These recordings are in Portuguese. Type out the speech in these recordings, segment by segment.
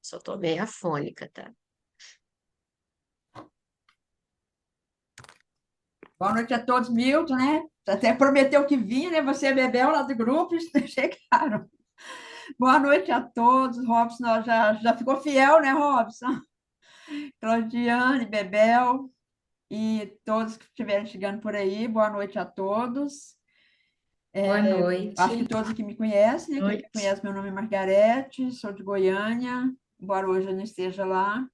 Só tô meio afônica, tá? Boa noite a todos, Milton, né? Você até prometeu que vinha, né? Você e Bebel lá do grupo, chegaram. Boa noite a todos, Robson, já ficou fiel, né, Robson? Claudiane, Bebel e todos que estiverem chegando por aí, boa noite a todos. Boa Acho que noite. todos aqui me conhecem, né? Quem me Noite. conhece, meu nome é Margarete, sou de Goiânia, embora hoje eu não esteja lá.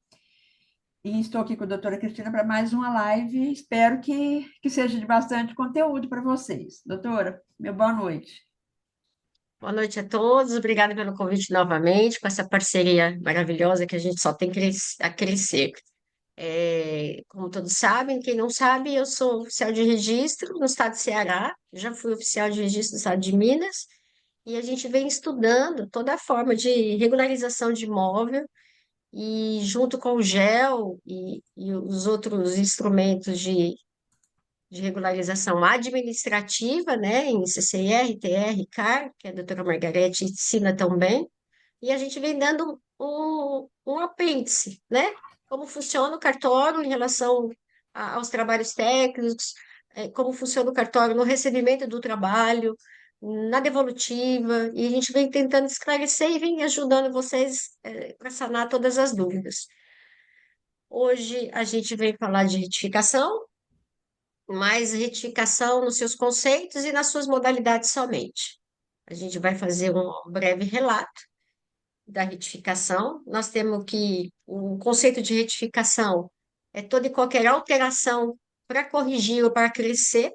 E estou aqui com a doutora Cristina para mais uma live. Espero que seja de bastante conteúdo para vocês. Doutora, meu boa noite. Boa noite a todos. Obrigada pelo convite novamente, com essa parceria maravilhosa que a gente só tem a crescer. Como todos sabem, quem não sabe, eu sou oficial de registro no estado de Ceará, já fui oficial de registro no estado de Minas, e a gente vem estudando toda a forma de regularização de imóvel, e junto com o GEL e os outros instrumentos de regularização administrativa, né, em CCR, TR, CAR, que a doutora Margarete ensina tão bem, e a gente vem dando um apêndice, né? Como funciona o cartório em relação aos trabalhos técnicos, como funciona o cartório no recebimento do trabalho, na devolutiva, e a gente vem tentando esclarecer e vem ajudando vocês, para sanar todas as dúvidas. Hoje a gente vem falar de retificação, mas retificação nos seus conceitos e nas suas modalidades somente. A gente vai fazer um breve relato da retificação. Nós temos que o conceito de retificação é toda e qualquer alteração para corrigir ou para crescer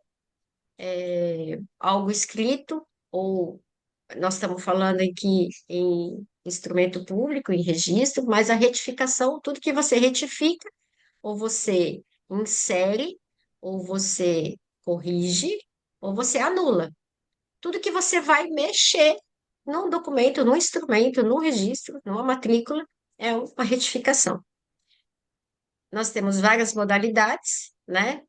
algo escrito, ou nós estamos falando aqui em instrumento público, em registro, mas a retificação, tudo que você retifica, ou você insere, ou você corrige, ou você anula. Tudo que você vai mexer num documento, num instrumento, num registro, numa matrícula, é uma retificação. Nós temos várias modalidades, né?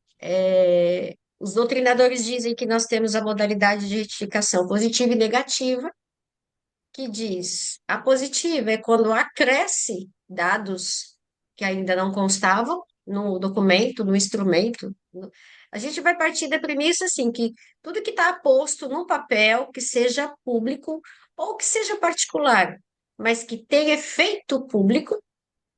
Os doutrinadores dizem que nós temos a modalidade de retificação positiva e negativa, que diz a positiva é quando acresce dados que ainda não constavam no documento, no instrumento. A gente vai partir da premissa assim que tudo que está posto no papel, que seja público ou que seja particular, mas que tenha efeito público,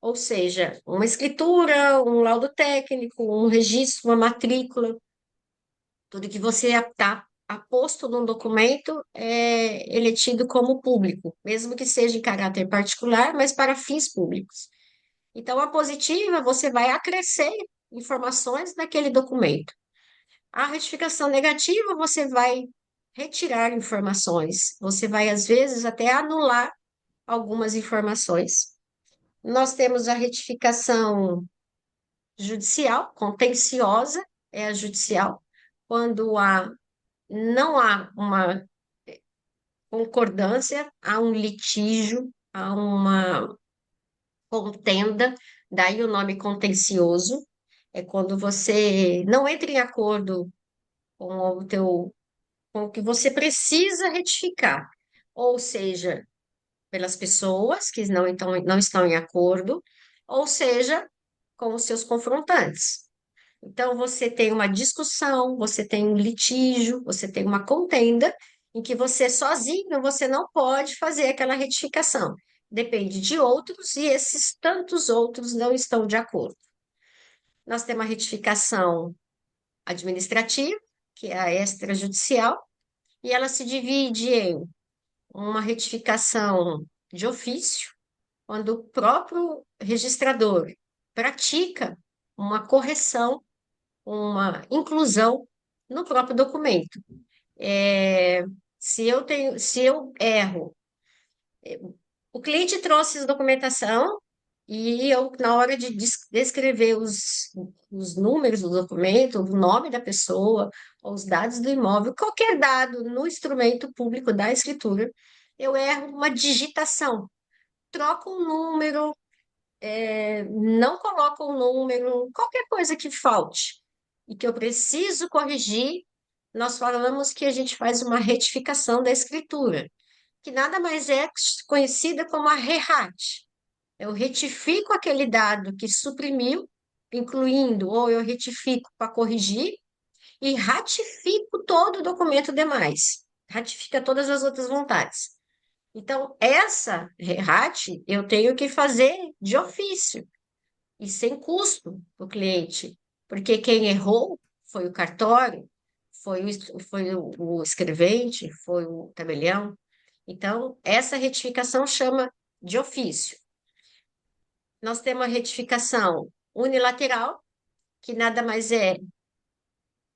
ou seja, uma escritura, um laudo técnico, um registro, uma matrícula, tudo que você está aposto num documento, ele é tido como público, mesmo que seja em caráter particular, mas para fins públicos. Então, a positiva, você vai acrescer informações naquele documento. A retificação negativa, você vai retirar informações, você vai, às vezes, até anular algumas informações. Nós temos a retificação judicial, contenciosa, é a judicial, quando não há uma concordância, há um litígio, há uma contenda, daí o nome contencioso, é quando você não entra em acordo com com o que você precisa retificar, ou seja, pelas pessoas que não estão em acordo, ou seja, com os seus confrontantes. Então, você tem uma discussão, você tem um litígio, você tem uma contenda em que você sozinho você não pode fazer aquela retificação. Depende de outros e esses tantos outros não estão de acordo. Nós temos a retificação administrativa, que é a extrajudicial, e ela se divide em uma retificação de ofício, quando o próprio registrador pratica uma correção, uma inclusão no próprio documento. É, se eu erro, o cliente trouxe a documentação e eu, na hora de descrever os números do documento, o nome da pessoa, ou os dados do imóvel, qualquer dado no instrumento público da escritura, eu erro uma digitação. Troco um número, não coloco um número, qualquer coisa que falte e que eu preciso corrigir, nós falamos que a gente faz uma retificação da escritura, que nada mais é conhecida como a RERAT. Eu retifico aquele dado que suprimiu, incluindo, ou eu retifico para corrigir, e ratifico todo o documento demais. Ratifica todas as outras vontades. Então, essa RAT eu tenho que fazer de ofício e sem custo para o cliente, porque quem errou foi o cartório, foi o escrevente, foi o tabelião. Então, essa retificação chama de ofício. Nós temos a retificação unilateral, que nada mais é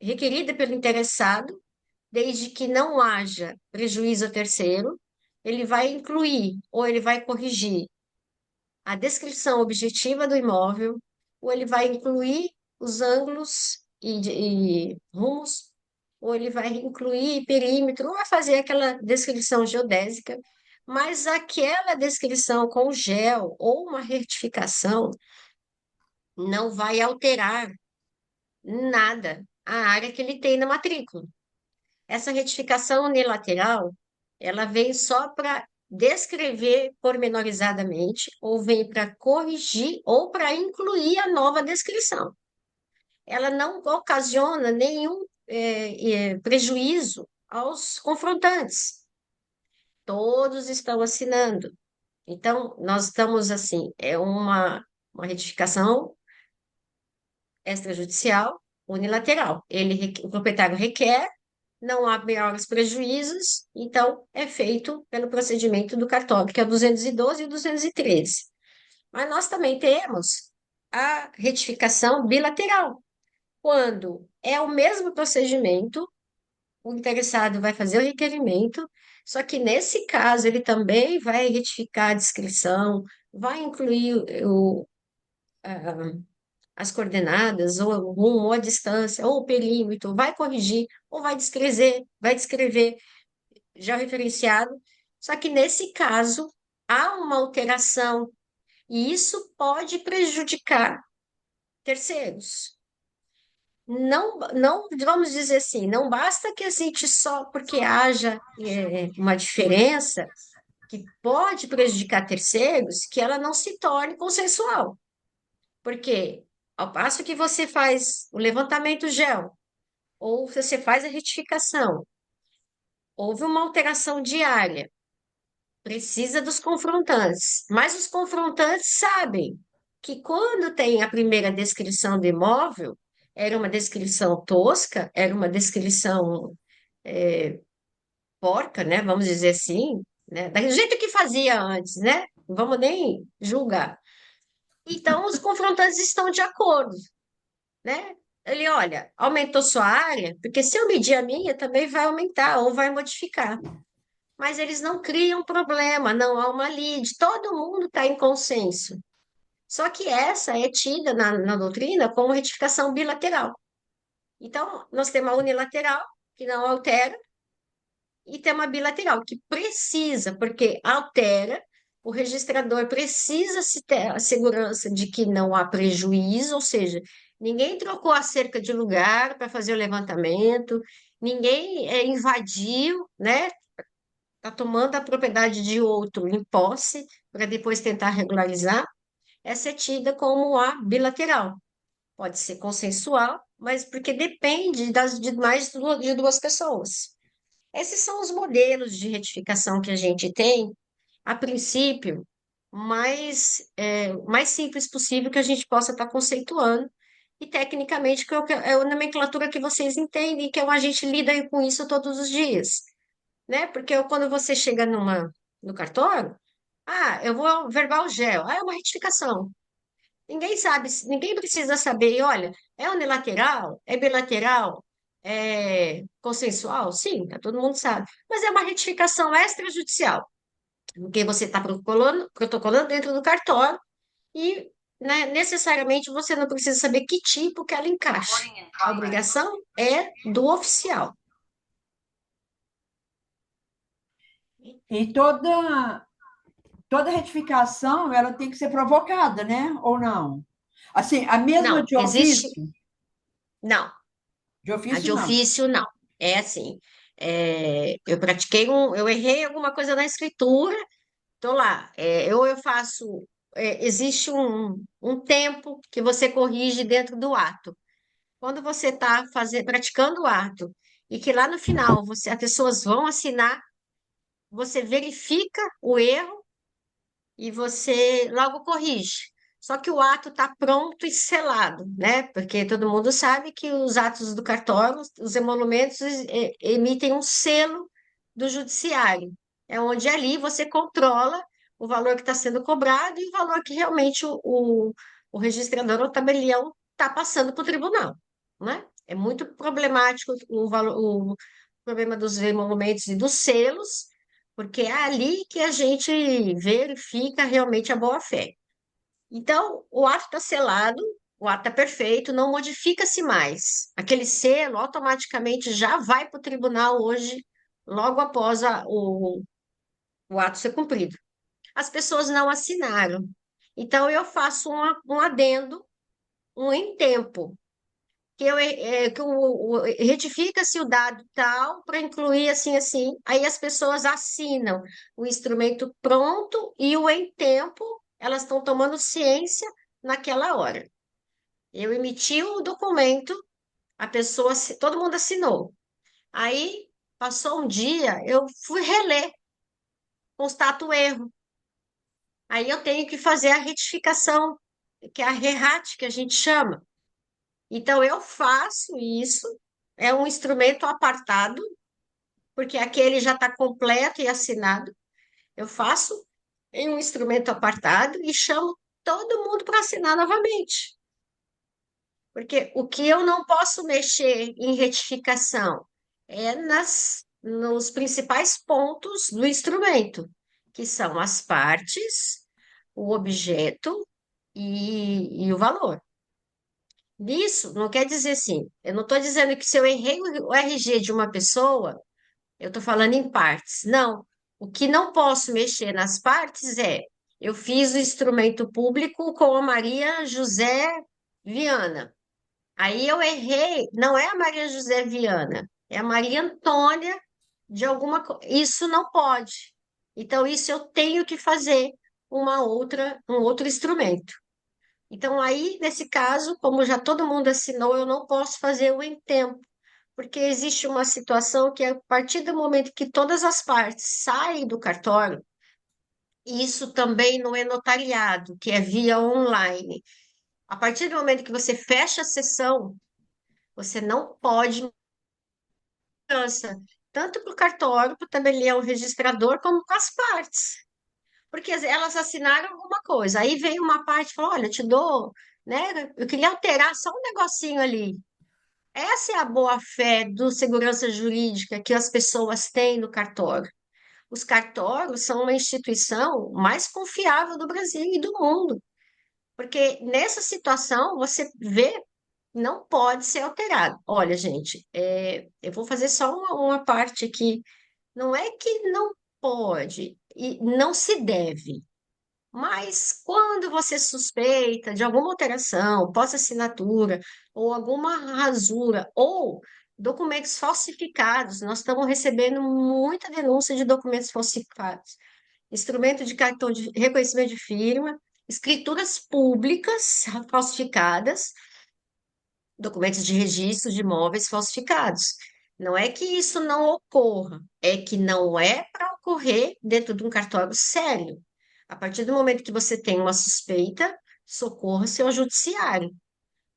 requerida pelo interessado, desde que não haja prejuízo a terceiro, ele vai incluir ou ele vai corrigir a descrição objetiva do imóvel, ou ele vai incluir os ângulos e rumos, ou ele vai incluir perímetro, ou vai fazer aquela descrição geodésica, mas aquela descrição com gel ou uma retificação não vai alterar nada a área que ele tem na matrícula. Essa retificação unilateral, ela vem só para descrever pormenorizadamente, ou vem para corrigir ou para incluir a nova descrição. Ela não ocasiona nenhum prejuízo aos confrontantes. Todos estão assinando. Então, nós estamos assim, é uma retificação extrajudicial unilateral. O proprietário requer, não há maiores prejuízos, então é feito pelo procedimento do cartório, que é o 212 e o 213. Mas nós também temos a retificação bilateral, quando é o mesmo procedimento, o interessado vai fazer o requerimento, só que nesse caso ele também vai retificar a descrição, vai incluir as coordenadas, ou o rumo, ou a distância, ou o perímetro, vai corrigir, ou vai descrever já referenciado. Só que nesse caso, há uma alteração, e isso pode prejudicar terceiros. Não, não, vamos dizer assim, não basta que a gente só porque haja uma diferença que pode prejudicar terceiros, que ela não se torne consensual. Porque ao passo que você faz o levantamento gel, ou você faz a retificação, houve uma alteração diária, precisa dos confrontantes, mas os confrontantes sabem que quando tem a primeira descrição do imóvel, era uma descrição tosca, era uma descrição porca, né? Vamos dizer assim, né? Do jeito que fazia antes, né? Não vamos nem julgar. Então, os confrontantes estão de acordo, né? Ele, olha, aumentou sua área, porque se eu medir a minha, também vai aumentar ou vai modificar. Mas eles não criam problema, não há uma lide, todo mundo está em consenso. Só que essa é tida na doutrina como retificação bilateral. Então, nós temos a unilateral, que não altera, e tem uma bilateral, que precisa, porque altera, o registrador precisa se ter a segurança de que não há prejuízo, ou seja, ninguém trocou a cerca de lugar para fazer o levantamento, ninguém invadiu, né? Está tomando a propriedade de outro em posse para depois tentar regularizar. Essa é tida como a bilateral. Pode ser consensual, mas porque depende de mais de duas pessoas. Esses são os modelos de retificação que a gente tem, a princípio, mais simples possível que a gente possa estar conceituando, e tecnicamente, que é a nomenclatura que vocês entendem, que é a gente lida com isso todos os dias, né? Porque quando você chega no cartório, eu vou verbal gel, é uma retificação. Ninguém sabe, ninguém precisa saber, e olha, é unilateral, é bilateral, é consensual? Sim, todo mundo sabe. Mas é uma retificação extrajudicial, porque você está protocolando dentro do cartório e, né, necessariamente você não precisa saber que tipo que ela encaixa. A obrigação é do oficial. E toda retificação ela tem que ser provocada, né? Ou não? Assim, a mesma Não, de existe. ofício? Não, De a ofício, de não. ofício, não. É assim, eu errei alguma coisa na escritura, tô lá, eu faço. existe um tempo que você corrige dentro do ato. Quando você está praticando o ato e que lá no final as pessoas vão assinar, você verifica o erro e você logo corrige. Só que o ato está pronto e selado, né? Porque todo mundo sabe que os atos do cartório, os emolumentos emitem um selo do judiciário. É onde ali você controla o valor que está sendo cobrado e o valor que realmente o registrador ou tabelião está passando para o tribunal, né? É muito problemático o problema dos emolumentos e dos selos, porque é ali que a gente verifica realmente a boa-fé. Então, o ato está selado, o ato está perfeito, não modifica-se mais. Aquele selo automaticamente já vai para o tribunal hoje, logo após o ato ser cumprido. As pessoas não assinaram. Então, eu faço um adendo, um em tempo, retifica-se o dado tal para incluir assim, assim. Aí as pessoas assinam o instrumento pronto e o em tempo, elas estão tomando ciência naquela hora. Eu emiti o documento, todo mundo assinou. Aí passou um dia, eu fui reler, constato o erro. Aí eu tenho que fazer a retificação, que é a RERAT, que a gente chama. Então eu faço isso, é um instrumento apartado, porque aquele já está completo e assinado. Eu faço em um instrumento apartado e chamo todo mundo para assinar novamente. Porque o que eu não posso mexer em retificação é nos principais pontos do instrumento, que são as partes, o objeto e o valor. Isso não quer dizer assim, eu não estou dizendo que se eu errei o RG de uma pessoa, eu estou falando em partes. Não, o que não posso mexer nas partes é, eu fiz o instrumento público com a Maria José Viana. Aí eu errei, não é a Maria José Viana, é a Maria Antônia de alguma coisa. Isso não pode. Então, isso eu tenho que fazer um outro instrumento. Então, aí, nesse caso, como já todo mundo assinou, eu não posso fazer o em tempo, porque existe uma situação que, a partir do momento que todas as partes saem do cartório, isso também não é notariado, que é via online. A partir do momento que você fecha a sessão, você não pode mudança, tanto para o cartório, para o tabelião registrador, como com as partes. Porque elas assinaram alguma coisa. Aí veio uma parte e falou: olha, te dou, né? Eu queria alterar só um negocinho ali. Essa é a boa-fé do segurança jurídica que as pessoas têm no cartório. Os cartórios são uma instituição mais confiável do Brasil e do mundo, porque nessa situação você vê, não pode ser alterado. Olha, gente, eu vou fazer só uma parte aqui. Não é que não pode e não se deve. Mas quando você suspeita de alguma alteração, pós-assinatura, ou alguma rasura, ou documentos falsificados, nós estamos recebendo muita denúncia de documentos falsificados. Instrumento de cartão de reconhecimento de firma, escrituras públicas falsificadas, documentos de registro de imóveis falsificados. Não é que isso não ocorra, é que não é para ocorrer dentro de um cartório sério. A partir do momento que você tem uma suspeita, socorra-se ao judiciário,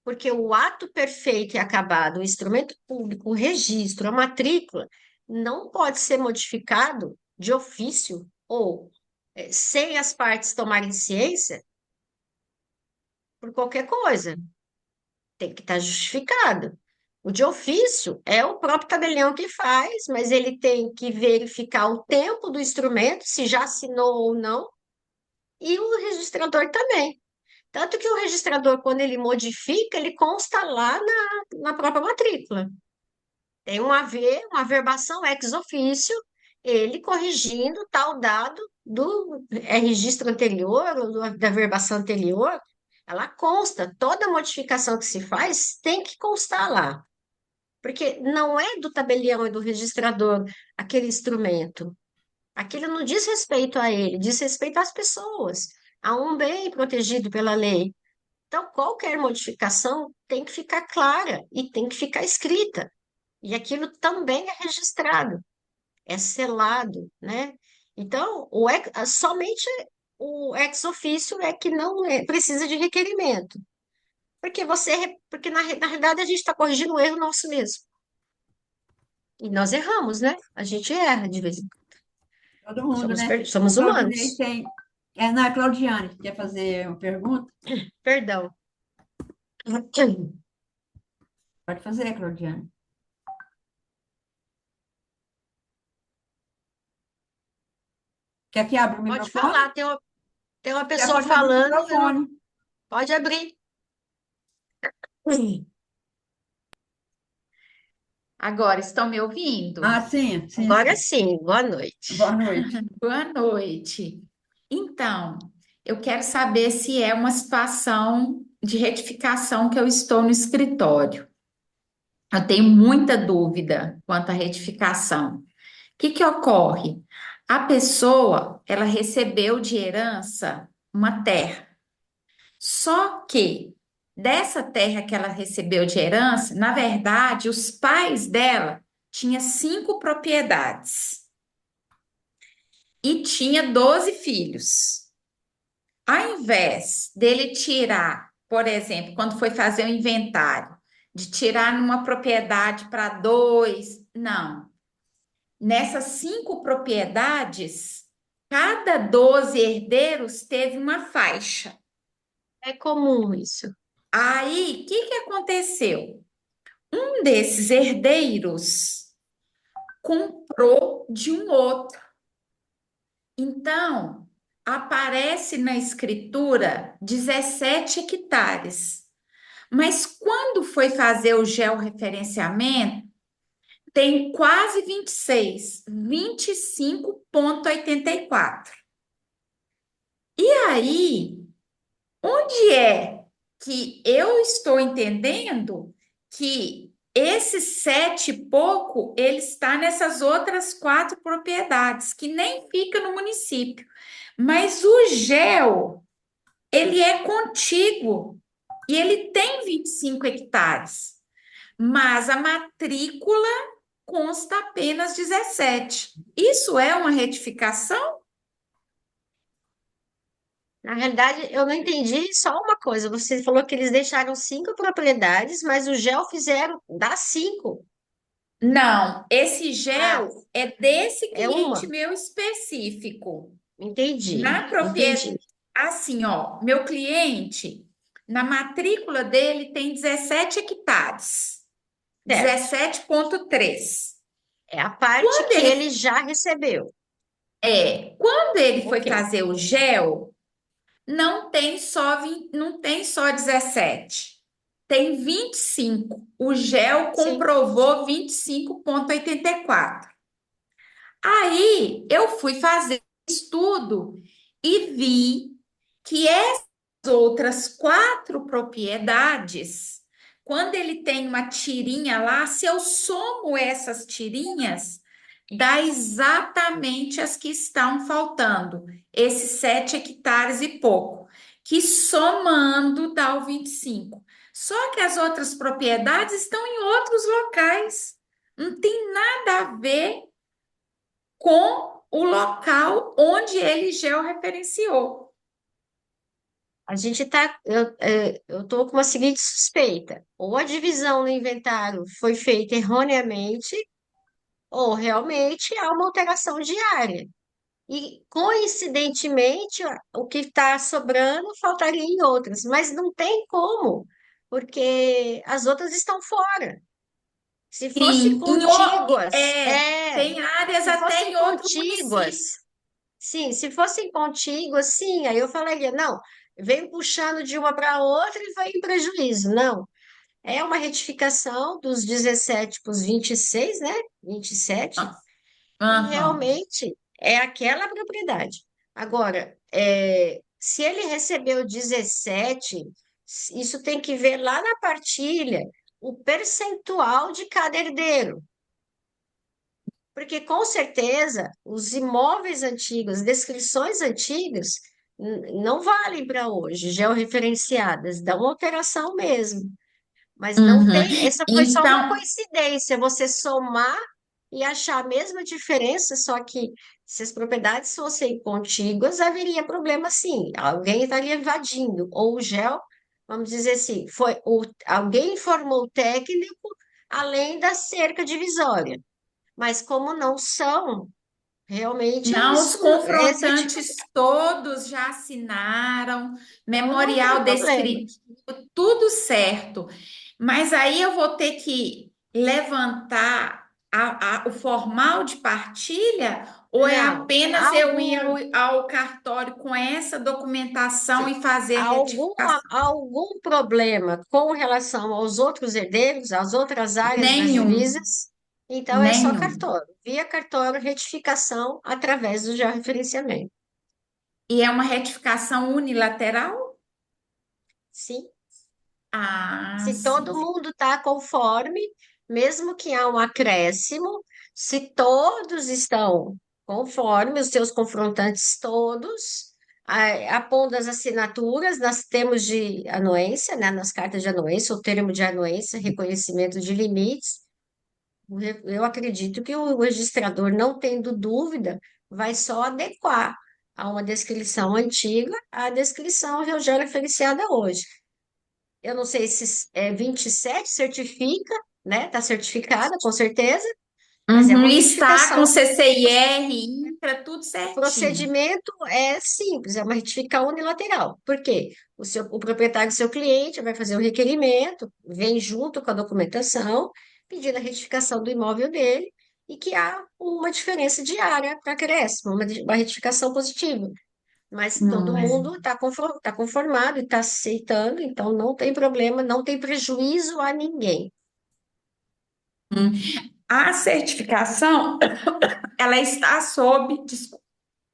porque o ato perfeito e acabado, o instrumento público, o registro, a matrícula, não pode ser modificado de ofício ou sem as partes tomarem ciência por qualquer coisa. Tem que estar justificado. O de ofício é o próprio tabelião que faz, mas ele tem que verificar o tempo do instrumento, se já assinou ou não, e o registrador também. Tanto que o registrador, quando ele modifica, ele consta lá na própria matrícula. Tem uma averbação ex officio, ele corrigindo tal dado do registro anterior ou da averbação anterior, ela consta, toda modificação que se faz tem que constar lá, porque não é do tabelião e do registrador aquele instrumento. Aquilo não diz respeito a ele, diz respeito às pessoas. há um bem protegido pela lei. Então, qualquer modificação tem que ficar clara e tem que ficar escrita. E aquilo também é registrado, é selado, né? Então, somente o ex officio é que não precisa de requerimento. Porque na realidade a gente está corrigindo um erro nosso mesmo. E nós erramos, né? A gente erra de vez em quando. Todo mundo, né? Somos Claudinei humanos. tem. Não, é Claudiane, quer fazer uma pergunta? Perdão. Pode fazer, Claudiane. Quer que abra o Pode microfone? falar, tem uma Já pessoa pode abrir o falando, microfone. pode abrir. Agora, estão me ouvindo? Ah, sim, sim, Agora sim. sim, boa noite. Boa noite. Boa noite. Então, eu quero saber se é uma situação de retificação que eu estou no escritório. Eu tenho muita dúvida quanto à retificação. O que que ocorre? A pessoa, ela recebeu de herança uma terra. Só que dessa terra que ela recebeu de herança, na verdade, os pais dela tinham 5 propriedades e tinha 12 filhos. Ao invés dele tirar, por exemplo, quando foi fazer o inventário, de tirar numa propriedade para dois, não. Nessas 5 propriedades, cada 12 herdeiros teve uma faixa. É comum isso. Aí, o que que aconteceu? Um desses herdeiros comprou de um outro. Então, aparece na escritura 17 hectares. Mas quando foi fazer o georreferenciamento, tem quase 26, 25,84. E aí, onde é que eu estou entendendo que esse sete e pouco, ele está nessas outras 4 propriedades, que nem fica no município. Mas o GEO, ele é contíguo e ele tem 25 hectares, mas a matrícula consta apenas 17. Isso é uma retificação? Na realidade, eu não entendi só uma coisa. Você falou que eles deixaram 5 propriedades, mas o GEL fizeram das 5. Não, esse Ah, gel é desse é cliente uma. meu específico. Entendi, Na propriedade, entendi. assim, ó, meu cliente, na matrícula dele tem 17 hectares, Certo. 17,3. É a parte Quando que ele ele já recebeu. quando ele foi Ok. fazer o gel, não tem só 17. Tem 25. O gel Sim. comprovou 25,84. Aí eu fui fazer estudo e vi que essas outras 4 propriedades, quando ele tem uma tirinha lá, se eu somo essas tirinhas, dá exatamente as que estão faltando, esses 7 hectares e pouco, que somando dá o 25. Só que as outras propriedades estão em outros locais. Não tem nada a ver com o local onde ele georreferenciou. A gente tá. Eu tô com uma seguinte suspeita. Ou a divisão no inventário foi feita erroneamente, ou realmente há uma alteração diária. E, coincidentemente, o que está sobrando faltaria em outras, mas não tem como, porque as outras estão fora. Se fossem Sim, contíguas, tem áreas se até fossem em outro município. contíguas, sim, se fossem contíguas, sim, aí eu falaria, não, vem puxando de uma para outra e vai em prejuízo. Não, é uma retificação dos 17 para os 26, né? 27. E Aham. realmente é aquela propriedade. Agora, se ele recebeu 17, isso tem que ver lá na partilha o percentual de cada herdeiro. Porque com certeza os imóveis antigos, descrições antigas, não valem para hoje, georreferenciadas, dão alteração mesmo. Mas não Uhum. tem, essa foi só uma Então, coincidência, você somar e achar a mesma diferença, só que se as propriedades fossem contíguas, haveria problema sim. Alguém estaria invadindo, ou o gel, vamos dizer assim, alguém informou o técnico além da cerca divisória. Mas como não são, realmente não, os isso é confrontantes certificado, todos já assinaram, então não tem memorial problema. descritivo, tudo certo. Mas aí eu vou ter que levantar o formal de partilha, ou é Não, apenas eu ir algum. ao cartório com essa documentação e fazer a retificação? Algum problema com relação aos outros herdeiros, às outras áreas das Nenhum, divisas, então é só nenhum. cartório. Via cartório, retificação através do georreferenciamento. E é uma retificação unilateral? Sim, Ah, se todo sim. mundo está conforme, mesmo que há um acréscimo, se todos estão conforme, os seus confrontantes todos, apondo as assinaturas, nós temos de anuência, né, nas cartas de anuência, o termo de anuência, reconhecimento de limites. Eu acredito que o registrador, não tendo dúvida, vai só adequar a uma descrição antiga à descrição georreferenciada hoje. Eu não sei se é 27 certifica, né? Está certificada, com certeza, mas é Uhum, uma está com retificação. CCIR, INCRA, tudo O certinho. procedimento é simples, é uma retificação unilateral. Por quê? O proprietário, seu cliente, vai fazer o requerimento, vem junto com a documentação, pedindo a retificação do imóvel dele, e que há uma diferença de área para acréscimo, uma retificação positiva. Mas todo Hum. mundo está conformado e está aceitando, então não tem problema, não tem prejuízo a ninguém. A certificação, ela está sob,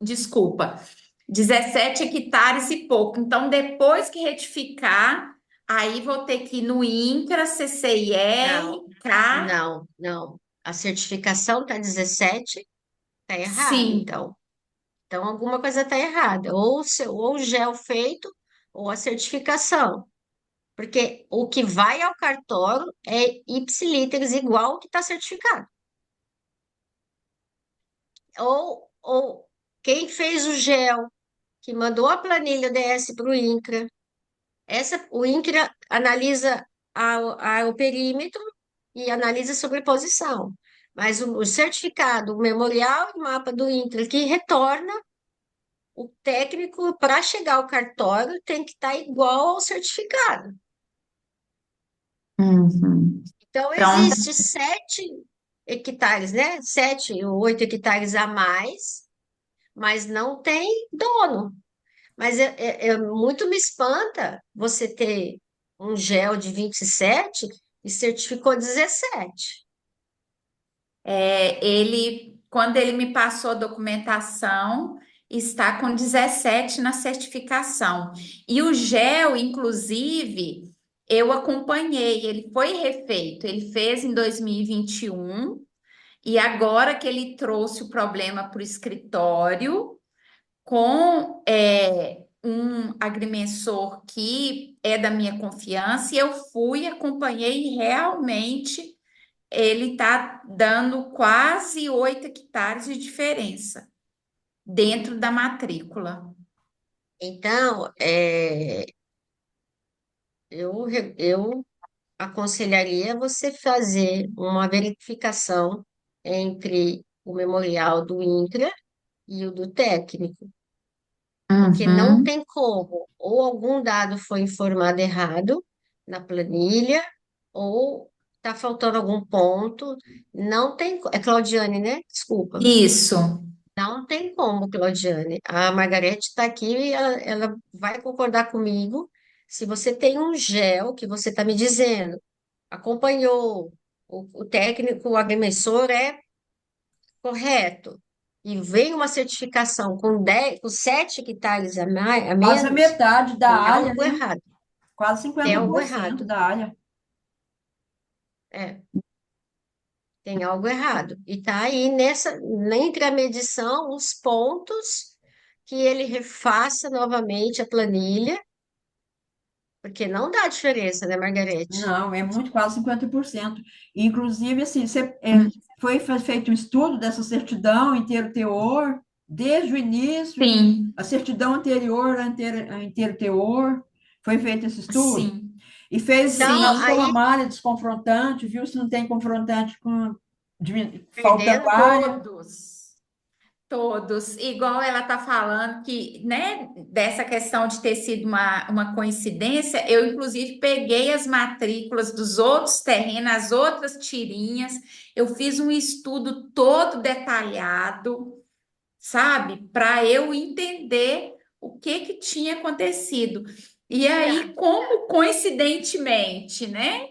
desculpa, 17 hectares e pouco. Então, depois que retificar, aí vou ter que ir no INCRA, CCIR, Não, CRA, não. A certificação está 17, está errado, sim. então. Então, alguma coisa está errada. Ou o gel feito, ou a certificação. Porque o que vai ao cartório é ipsilíteres igual ao que está certificado. Ou quem fez o gel, que mandou a planilha DS para o INCRA, o INCRA analisa o perímetro e analisa a sobreposição. Mas o certificado, o memorial e o mapa do INCRA que retorna, o técnico, para chegar ao cartório, tem que estar igual ao certificado. Uhum. Então, Então, existe 7 hectares, né? 7 ou 8 hectares a mais, mas não tem dono. Mas muito me espanta você ter um gel de 27 e certificou 17. quando ele me passou a documentação, está com 17 na certificação. E o gel, inclusive, eu acompanhei, ele foi refeito, ele fez em 2021, e agora que ele trouxe o problema para o escritório, com um agrimensor que é da minha confiança, e eu fui, acompanhei e realmente ele está dando quase 8 hectares de diferença dentro da matrícula. Então, eu aconselharia você fazer uma verificação entre o memorial do INCRA e o do técnico, porque não Uhum. tem como, ou algum dado foi informado errado na planilha, ou está faltando algum ponto, não tem, é Claudiane, né? Desculpa. Isso. Não tem como, Claudiane. A Margarete está aqui e ela vai concordar comigo. Se você tem um gel que você está me dizendo, acompanhou, o técnico, o agrimensor é correto, e vem uma certificação com 10, com 7 hectares a Quase a menos, metade da tem área, algo né? errado. Quase Tem cinquenta algo por cento errado. da área. É, tem algo errado. E está aí entre a medição, os pontos que ele refaça novamente a planilha, porque não dá diferença, né, Margarete? Não, é muito, quase 50%. Inclusive, assim, Hum, foi feito um estudo dessa certidão inteiro teor, desde o início, Sim, a certidão anterior a inteiro teor, foi feito esse estudo, sim, e fez, Então, passou sim. uma aí, malha desconfrontante, viu se não tem confrontante com faltando perdendo, área. Todos. Todos, igual ela está falando que, né, dessa questão de ter sido uma coincidência, eu inclusive peguei as matrículas dos outros terrenos, as outras tirinhas, eu fiz um estudo todo detalhado, sabe, para eu entender o que que tinha acontecido. E tá. aí, como coincidentemente, né?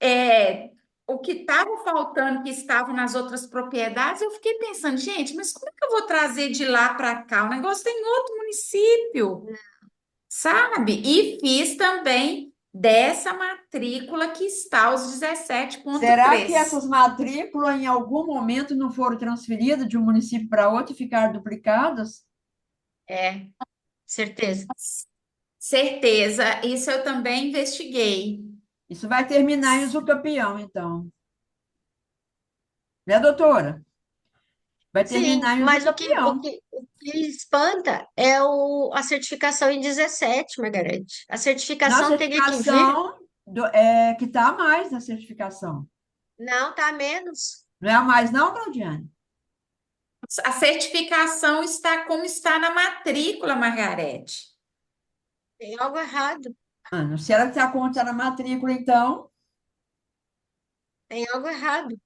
é, o que estava faltando, que estava nas outras propriedades, eu fiquei pensando, gente, mas como é que eu vou trazer de lá para cá? O negócio tem em outro município, sabe? E fiz também dessa matrícula que está os Será que 17,3. essas matrículas, em algum momento, não foram transferidas de um município para outro e ficaram duplicadas? É, certeza. Certeza, isso eu também investiguei. Isso vai terminar em usucapião, então. Né, doutora? Vai Sim, terminar em mas usucapião. o que espanta é a certificação em 17, Margarete. A Na certificação teria que vir, certificação, que está a mais na certificação. não, tá a menos. Não é a mais, não, Claudiane? A certificação está como está na matrícula, Margarete. Tem algo errado, Ah, se ela está conta na matrícula, então, tem algo errado.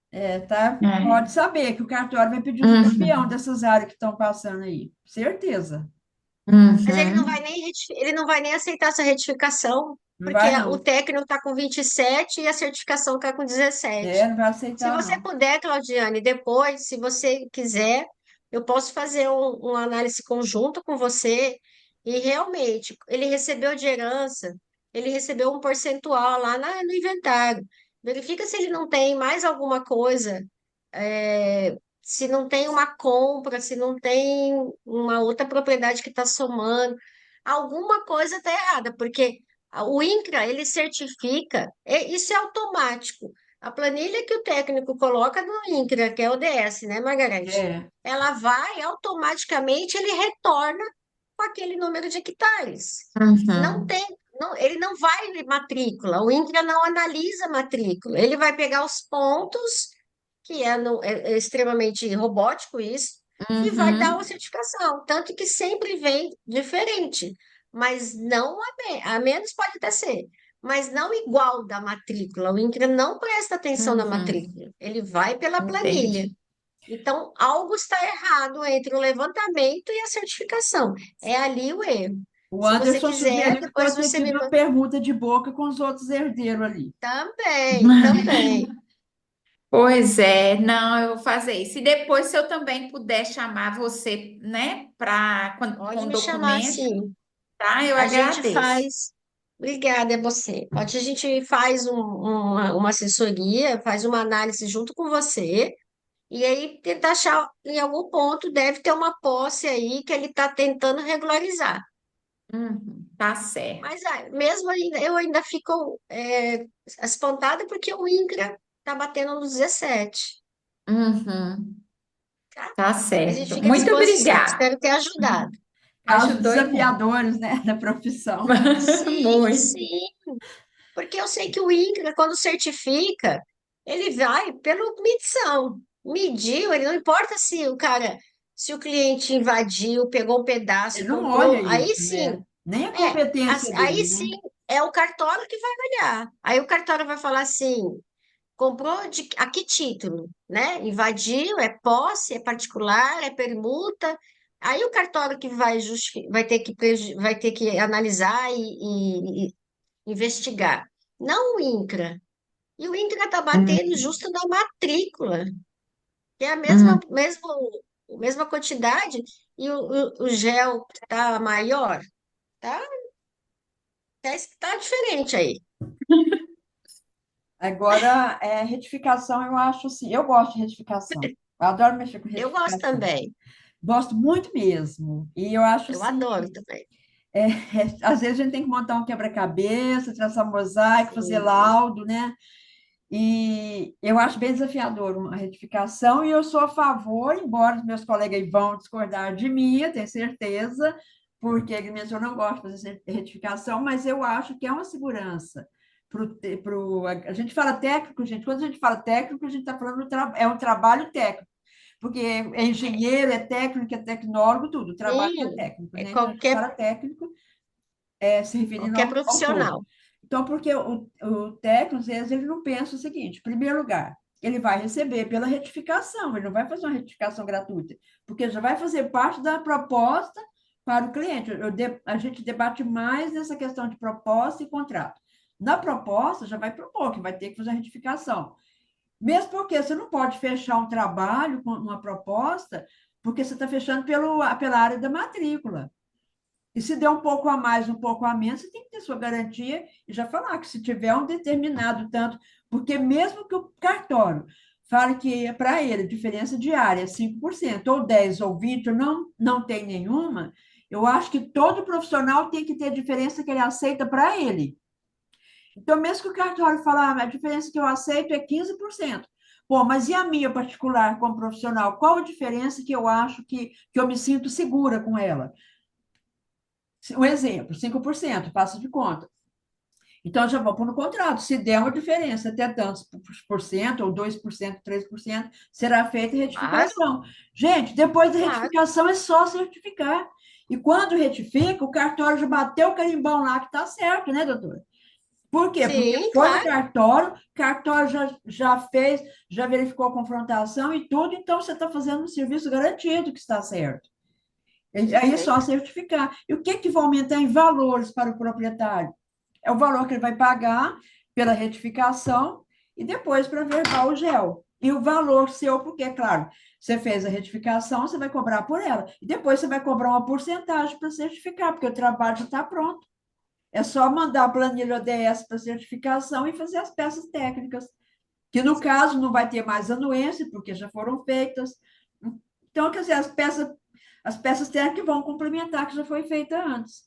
pode saber que o cartório vai pedir usucapião Uhum, dessas áreas que estão passando aí. Certeza. Mas ele não vai uhum. nem, ele não vai nem aceitar essa retificação, Não porque vai, o não. técnico está com 27 e a certificação está com 17. Não vai Se aceitar, você não. puder, Claudiane, depois, se você quiser, eu posso fazer uma análise conjunta com você e realmente, ele recebeu de herança, ele recebeu um percentual lá no inventário. Verifica se ele não tem mais alguma coisa, se não tem uma compra, se não tem uma outra propriedade que está somando. Alguma coisa está errada, porque o INCRA, ele certifica, isso é automático. A planilha que o técnico coloca no INCRA, que é o DS, né, Margarete? É. Ela vai automaticamente, ele retorna com aquele número de hectares. Não Uhum, tem, ele não vai de matrícula, o INCRA não analisa a matrícula, ele vai pegar os pontos, que é extremamente robótico isso, e vai dar uma uhum, certificação. Tanto que sempre vem diferente, mas não a menos pode até ser, mas não igual da matrícula. O INCRA não presta atenção na uhum. matrícula, ele vai pela planilha. Entendi. Então, algo está errado entre o levantamento e a certificação. É ali o erro. O Se você Anderson quiser, sugeriu que depois pode ter você tido me uma manda. pergunta de boca com os outros herdeiros ali. Também, também. Pois é, não, eu vou fazer isso. E depois, se eu também puder chamar você, né, Pode com me chamar, documento, sim. tá? Eu A gente agradeço. faz. Obrigada a você. Pode, a gente faz uma assessoria, faz uma análise junto com você, e aí tentar achar, em algum ponto, deve ter uma posse aí que ele está tentando regularizar. Tá certo. Mas mesmo ainda, eu ainda fico espantada porque o INCRA está batendo nos 17, Uhum, tá? tá Mas a gente certo. fica à Muito disposição. obrigada. Espero ter ajudado. Casos Ajudou e muito. desafiadores, né, da profissão. Sim, Muito. sim. Porque eu sei que o INCRA, quando certifica, ele vai pela medição. Mediu, ele não importa se o cara, se o cliente invadiu, pegou um pedaço, Ele não olha comprou, aí isso, sim, né? Nem a competência aí dele, sim né? é o cartório que vai olhar. Aí o cartório vai falar assim: comprou a que título, né? Invadiu, é posse, é particular, é permuta. Aí o cartório que vai ter que analisar e investigar, não o INCRA. E o INCRA está batendo Hum, justo na matrícula, que é a hum. mesma quantidade, e o GEL está maior, tá? Tá diferente aí. Agora, retificação, eu acho assim, eu gosto de retificação. Eu adoro mexer com Eu gosto retificação. também. Gosto muito mesmo. E eu acho Eu assim, adoro também. às vezes a gente tem que montar um quebra-cabeça, traçar mosaico, fazer Sim. laudo, né? E eu acho bem desafiador uma retificação, e eu sou a favor, embora os meus colegas vão discordar de mim, eu tenho certeza, porque eu não gosto de fazer retificação, mas eu acho que é uma segurança. A gente fala técnico, gente, quando a gente fala técnico, a gente está falando é um trabalho técnico, porque é engenheiro, é técnico, é tecnólogo, tudo, o trabalho é Sim, técnico, é né? Então a gente fala técnico, se referindo qualquer ao todo. profissional. Então, porque o técnico, às vezes, ele não pensa o seguinte: em primeiro lugar, ele vai receber pela retificação, ele não vai fazer uma retificação gratuita, porque já vai fazer parte da proposta para o cliente. A gente debate mais nessa questão de proposta e contrato. Na proposta, já vai propor que vai ter que fazer a retificação. Mesmo porque você não pode fechar um trabalho com uma proposta, porque você está fechando pela área da matrícula. E se der um pouco a mais, um pouco a menos, você tem que ter sua garantia e já falar que se tiver um determinado tanto, porque mesmo que o cartório fale que para ele a diferença diária é 5%, ou 10 ou 20, ou não tem nenhuma, eu acho que todo profissional tem que ter a diferença que ele aceita para ele. Então, mesmo que o cartório fale, a diferença que eu aceito é 15%. Pô, mas e a minha particular como profissional? Qual a diferença que eu acho que eu me sinto segura com ela? Um exemplo, 5% passa de conta. Então, já vou pôr no contrato. Se der uma diferença até tantos por cento, ou 2%, 3%, será feita a Claro, retificação. Gente, depois da claro. retificação é só certificar. E quando retifica, o cartório já bateu o carimbão lá que está certo, né, doutora? Por quê? Porque Sim, foi no claro. cartório já fez, já verificou a confrontação e tudo, então você está fazendo um serviço garantido que está certo. Aí é só Perfeito. certificar. E o que, que vai aumentar em valores para o proprietário? É o valor que ele vai pagar pela retificação e depois para verbal o gel. E o valor seu, porque, é claro, você fez a retificação, você vai cobrar por ela. E depois você vai cobrar uma porcentagem para certificar, porque o trabalho já está pronto. É só mandar a planilha ODS para certificação e fazer as peças técnicas, que no caso não vai ter mais anuência, porque já foram feitas. Então, quer dizer, as peças técnicas vão complementar que já foi feita antes.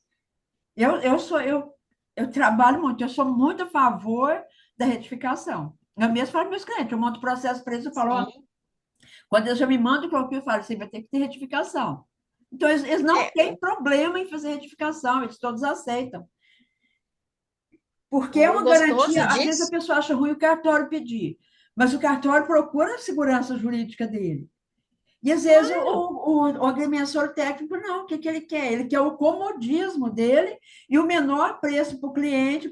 Eu trabalho muito, eu sou muito a favor da retificação. Eu mesmo falo para meus clientes, eu monto processo para eles, eu falo, ó, Sim. quando eles já me mandam qualquer, eu falo, você vai ter que ter retificação. Então, eles não É, têm problema em fazer retificação, eles todos aceitam. Porque é o uma garantia, gostoso às vezes a disso, pessoa acha ruim o cartório pedir, mas o cartório procura a segurança jurídica dele. E às vezes claro. o agrimensor técnico não, o que, que ele quer? Ele quer o comodismo dele e o menor preço para o cliente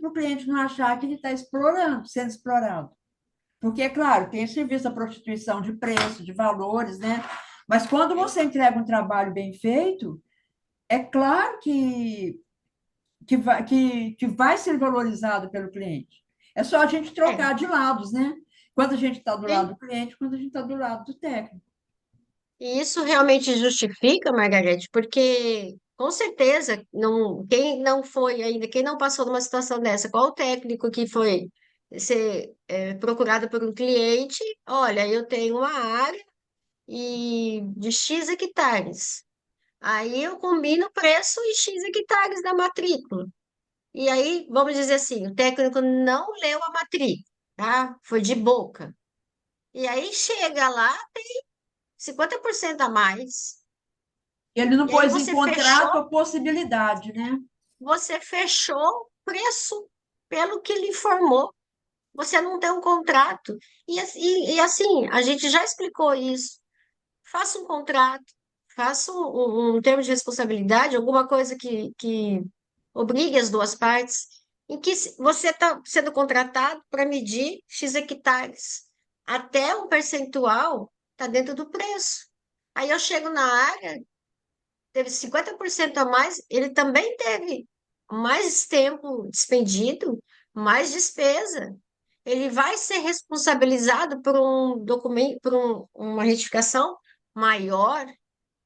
não achar que ele está explorando, sendo explorado. Porque, é claro, tem serviço da prostituição de preço, de valores, né? Mas quando você entrega um trabalho bem feito, é claro que vai ser valorizado pelo cliente. É só a gente É, trocar de lados, né? Quando a gente está do lado sim. do cliente, quando a gente está do lado do técnico. E isso realmente justifica, Margarete, porque com certeza não, quem não foi ainda, quem não passou numa situação dessa, qual o técnico que foi ser procurado por um cliente? Olha, eu tenho uma área e de X hectares. Aí eu combino o preço e X hectares da matrícula. E aí, vamos dizer assim, o técnico não leu a matrícula, tá? Foi de boca. E aí chega lá, 50% a mais. Ele não E aí pôs em contrato a possibilidade, né? você fechou o preço pelo que lhe informou. Você não tem um contrato. E assim, a gente já explicou isso. Faça um contrato, faça um termo de responsabilidade, alguma coisa que obrigue as duas partes, em que você está sendo contratado para medir X hectares. Até um percentual está dentro do preço. Aí eu chego na área, teve 50% a mais, ele também teve mais tempo despendido, mais despesa. Ele vai ser responsabilizado por um documento, por uma retificação maior.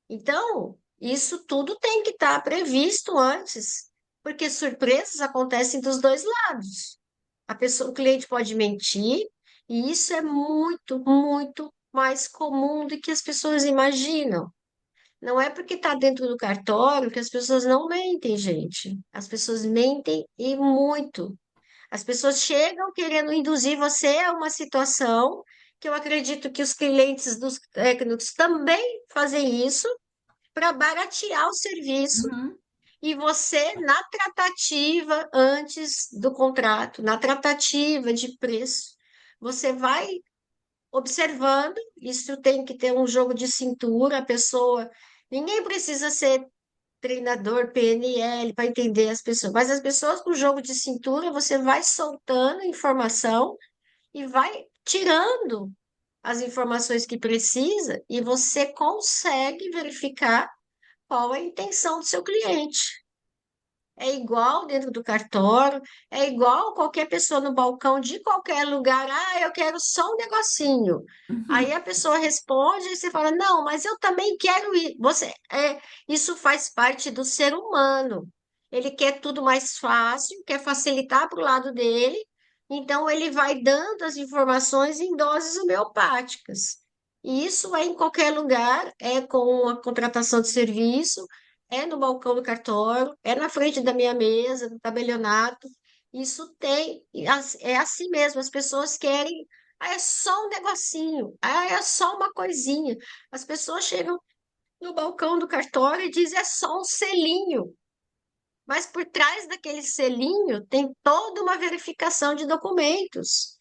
Então, isso tudo tem que estar previsto antes, porque surpresas acontecem dos dois lados. O cliente pode mentir, e isso é muito, muito mais comum do que as pessoas imaginam. Não é porque está dentro do cartório que as pessoas não mentem, gente. As pessoas mentem e muito. As pessoas chegam querendo induzir você a uma situação que eu acredito que os clientes dos técnicos também fazem isso para baratear o serviço Uhum, e você, na tratativa antes do contrato, na tratativa de preço, você vai observando, isso tem que ter um jogo de cintura, a pessoa, ninguém precisa ser treinador PNL para entender as pessoas, mas as pessoas com jogo de cintura, você vai soltando informação e vai tirando as informações que precisa e você consegue verificar qual é a intenção do seu cliente. É igual dentro do cartório, é igual qualquer pessoa no balcão de qualquer lugar. Ah, eu quero só um negocinho. Aí uhum. a pessoa responde e você fala: Não, mas eu também quero ir. Isso faz parte do ser humano. Ele quer tudo mais fácil, quer facilitar para o lado dele, então ele vai dando as informações em doses homeopáticas. E isso é em qualquer lugar, é com a contratação de serviço, é no balcão do cartório, é na frente da minha mesa, do tabelionato. Isso tem, é assim mesmo, as pessoas querem, é só um negocinho, é só uma coisinha. As pessoas chegam no balcão do cartório e dizem, é só um selinho. Mas por trás daquele selinho tem toda uma verificação de documentos.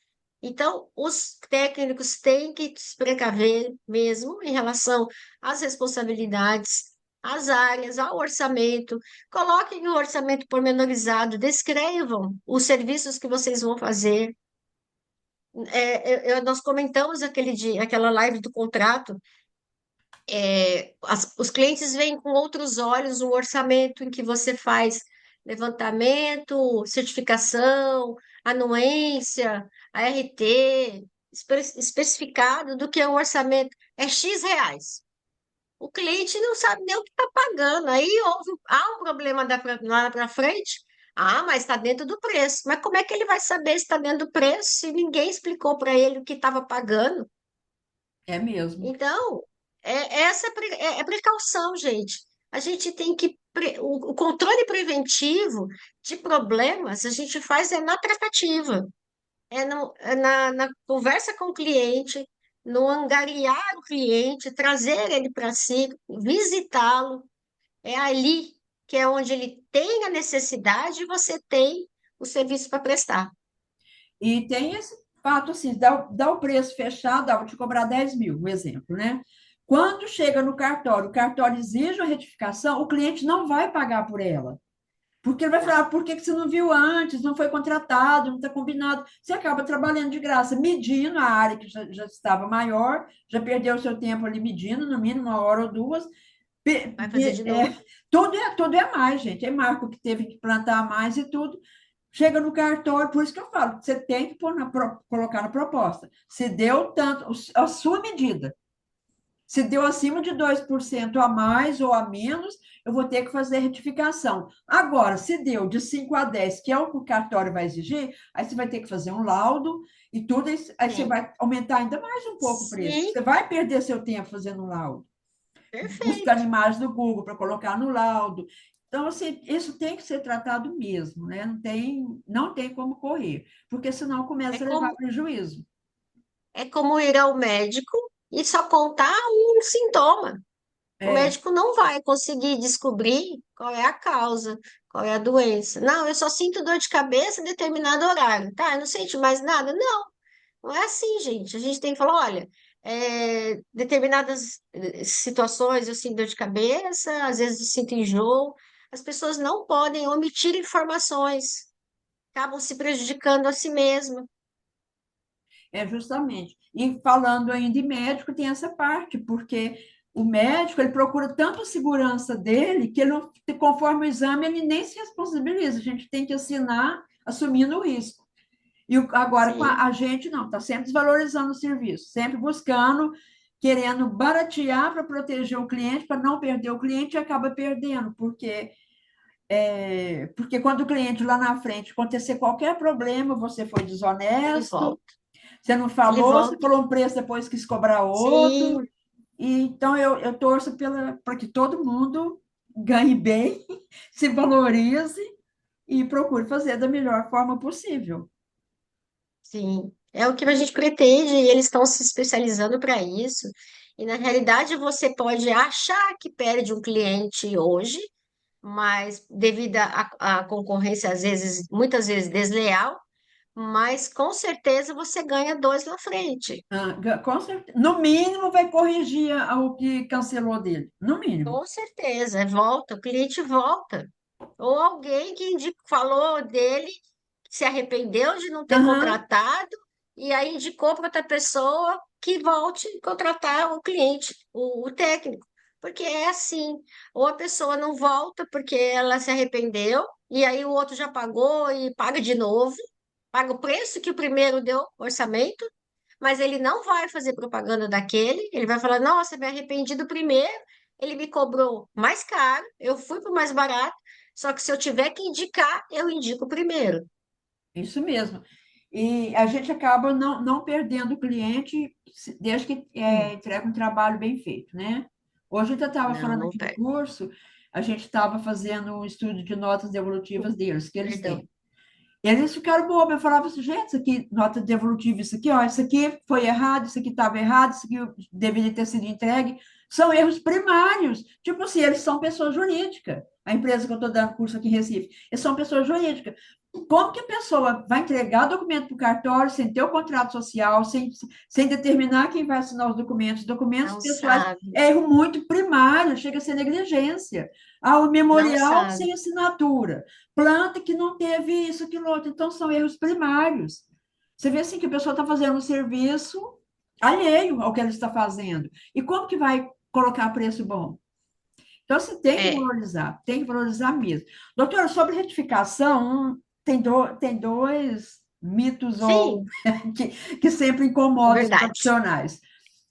Então, os técnicos têm que se precaver mesmo em relação às responsabilidades, às áreas, ao orçamento. Coloquem o orçamento pormenorizado, descrevam os serviços que vocês vão fazer. Nós comentamos aquele dia, aquela live do contrato. Os clientes veem com outros olhos o orçamento em que você faz levantamento, certificação, anuência, ART, especificado do que é um orçamento. É X reais. O cliente não sabe nem o que está pagando. Aí há um problema lá para frente. Ah, mas está dentro do preço. Mas como é que ele vai saber se está dentro do preço se ninguém explicou para ele o que estava pagando? É mesmo. Então, essa é precaução, gente. A gente tem que. O controle preventivo de problemas a gente faz na tratativa, na conversa com o cliente, no angariar o cliente, trazer ele para si, visitá-lo. É ali que é onde ele tem a necessidade e você tem o serviço para prestar. E tem esse fato assim, dá o preço fechado, vou te cobrar 10 mil, um exemplo, né? Quando chega no cartório, o cartório exige a retificação, o cliente não vai pagar por ela. Porque ele vai falar, Não, por que que você não viu antes? Não foi contratado, não está combinado. Você acaba trabalhando de graça, medindo a área que já estava maior, já perdeu o seu tempo ali medindo, no mínimo uma hora ou duas. vai fazer de novo. Tudo é mais, gente. É marco que teve que plantar mais e tudo. Chega no cartório, por isso que eu falo, você tem que colocar na proposta. Se deu tanto, a sua medida. Se deu acima de 2% a mais ou a menos, eu vou ter que fazer retificação. Agora, se deu de 5 a 10, que é o que o cartório vai exigir, aí você vai ter que fazer um laudo e tudo, aí você Sim, vai aumentar ainda mais um pouco o preço. sim, Você vai perder seu tempo fazendo um laudo, buscando perfeito. imagens do Google para colocar no laudo. Então, assim, isso tem que ser tratado mesmo, né? Não tem como correr, porque senão É começa a levar como, prejuízo. é como ir ao médico e só contar um sintoma. O É, médico não vai conseguir descobrir qual é a causa, qual é a doença. Não, eu só sinto dor de cabeça em determinado horário. Tá, eu não sente mais nada? Não, não é assim, gente. A gente tem que falar, olha, determinadas situações eu sinto dor de cabeça, às vezes eu sinto enjoo. As pessoas não podem omitir informações, acabam se prejudicando a si mesmas. justamente. E falando ainda em médico, tem essa parte, porque o médico ele procura tanto a segurança dele que ele não, conforme o exame ele nem se responsabiliza. A gente tem que assinar assumindo o risco. E agora com Sim. a gente não, está sempre desvalorizando o serviço, sempre buscando, querendo baratear para proteger o cliente, para não perder o cliente e acaba perdendo, porque quando o cliente lá na frente acontecer qualquer problema, você foi Ele desonesto, volta. você não Ele falou, você volta. falou um preço, depois quis cobrar outro. Sim, E, então, eu torço para que todo mundo ganhe bem, se valorize e procure fazer da melhor forma possível. Sim, é o que a gente pretende e eles estão se especializando para isso. E na realidade você pode achar que perde um cliente hoje, mas devido à concorrência, às vezes, muitas vezes desleal, mas com certeza você ganha dois na frente. Com certeza. No mínimo, vai corrigir o que cancelou dele. No mínimo. Com certeza, volta, o cliente volta. Ou alguém que falou dele, se arrependeu de não ter Aham. contratado, e aí indicou para outra pessoa que volte a contratar o cliente, o técnico. Porque é assim, ou a pessoa não volta porque ela se arrependeu, e aí o outro já pagou e paga de novo, paga o preço que o primeiro deu, orçamento, mas ele não vai fazer propaganda daquele, ele vai falar, nossa, me arrependi do primeiro, ele me cobrou mais caro, eu fui para o mais barato, só que se eu tiver que indicar, eu indico o primeiro. Isso mesmo. E a gente acaba não perdendo o cliente desde que Hum. entrega um trabalho bem feito, né? Hoje eu estava Não, falando não aqui do perde. curso, a gente estava fazendo um estudo de notas devolutivas deles, que eles Perdão. têm. Eles ficaram bobos, eu falava assim, gente, isso aqui, nota devolutiva, isso aqui, ó, isso aqui foi errado, isso aqui estava errado, isso aqui deveria ter sido entregue. São erros primários. Tipo assim, eles são pessoa jurídica. A empresa que eu estou dando curso aqui em Recife, eles são pessoa jurídica. Como que a pessoa vai entregar documento para o cartório sem ter o contrato social, sem determinar quem vai assinar os documentos? Documentos Não pessoais sabe, é erro muito primário, chega a ser negligência. Ah, o não memorial sabe. sem assinatura, planta que não teve isso, aquilo outro. Então, são erros primários. Você vê assim que a pessoa está fazendo um serviço alheio ao que ela está fazendo. E como que vai colocar preço bom? Então, você É, tem que valorizar mesmo. Doutora, sobre retificação, tem dois mitos ou sim, que sempre é incomodam os verdade. profissionais.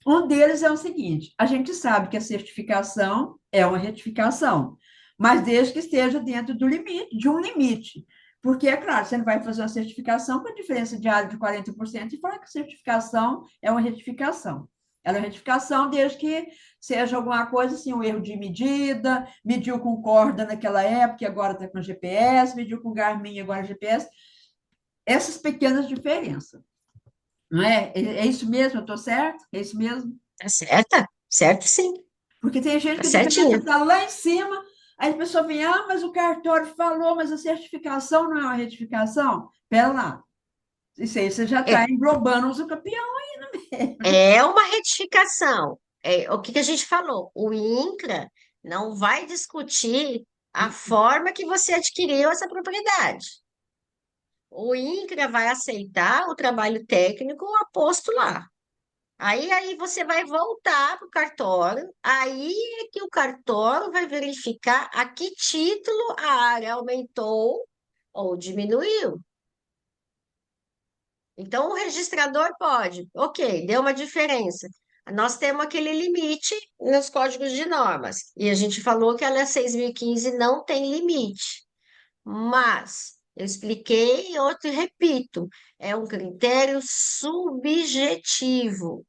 Um deles é o seguinte: a gente sabe que a certificação é uma retificação, mas desde que esteja dentro do limite, de um limite. Porque, é claro, você não vai fazer uma certificação com a diferença de área de 40% e falar que a certificação é uma retificação. Ela é uma retificação desde que seja alguma coisa assim, um erro de medida, mediu com corda naquela época e agora está com GPS, mediu com Garmin e agora GPS. Essas pequenas diferenças. Não é? É isso mesmo? Eu estou certo? É isso mesmo? Tá certa? Certo, sim. Porque tem gente Tá que a diferença certinho. está lá em cima, aí a pessoa vem, ah, mas o cartório falou, mas a certificação não é uma retificação. Pera lá, isso aí você já está É, englobando o uso campeão. é uma retificação. É, o que que a gente falou? O INCRA não vai discutir a forma que você adquiriu essa propriedade. O INCRA vai aceitar o trabalho técnico aposto lá. Aí você vai voltar para o cartório, aí é que o cartório vai verificar a que título a área aumentou ou diminuiu. Então, o registrador pode, ok, deu uma diferença. Nós temos aquele limite nos códigos de normas, e a gente falou que a Lei 6.015 não tem limite. Mas eu expliquei e outro repito, é um critério subjetivo.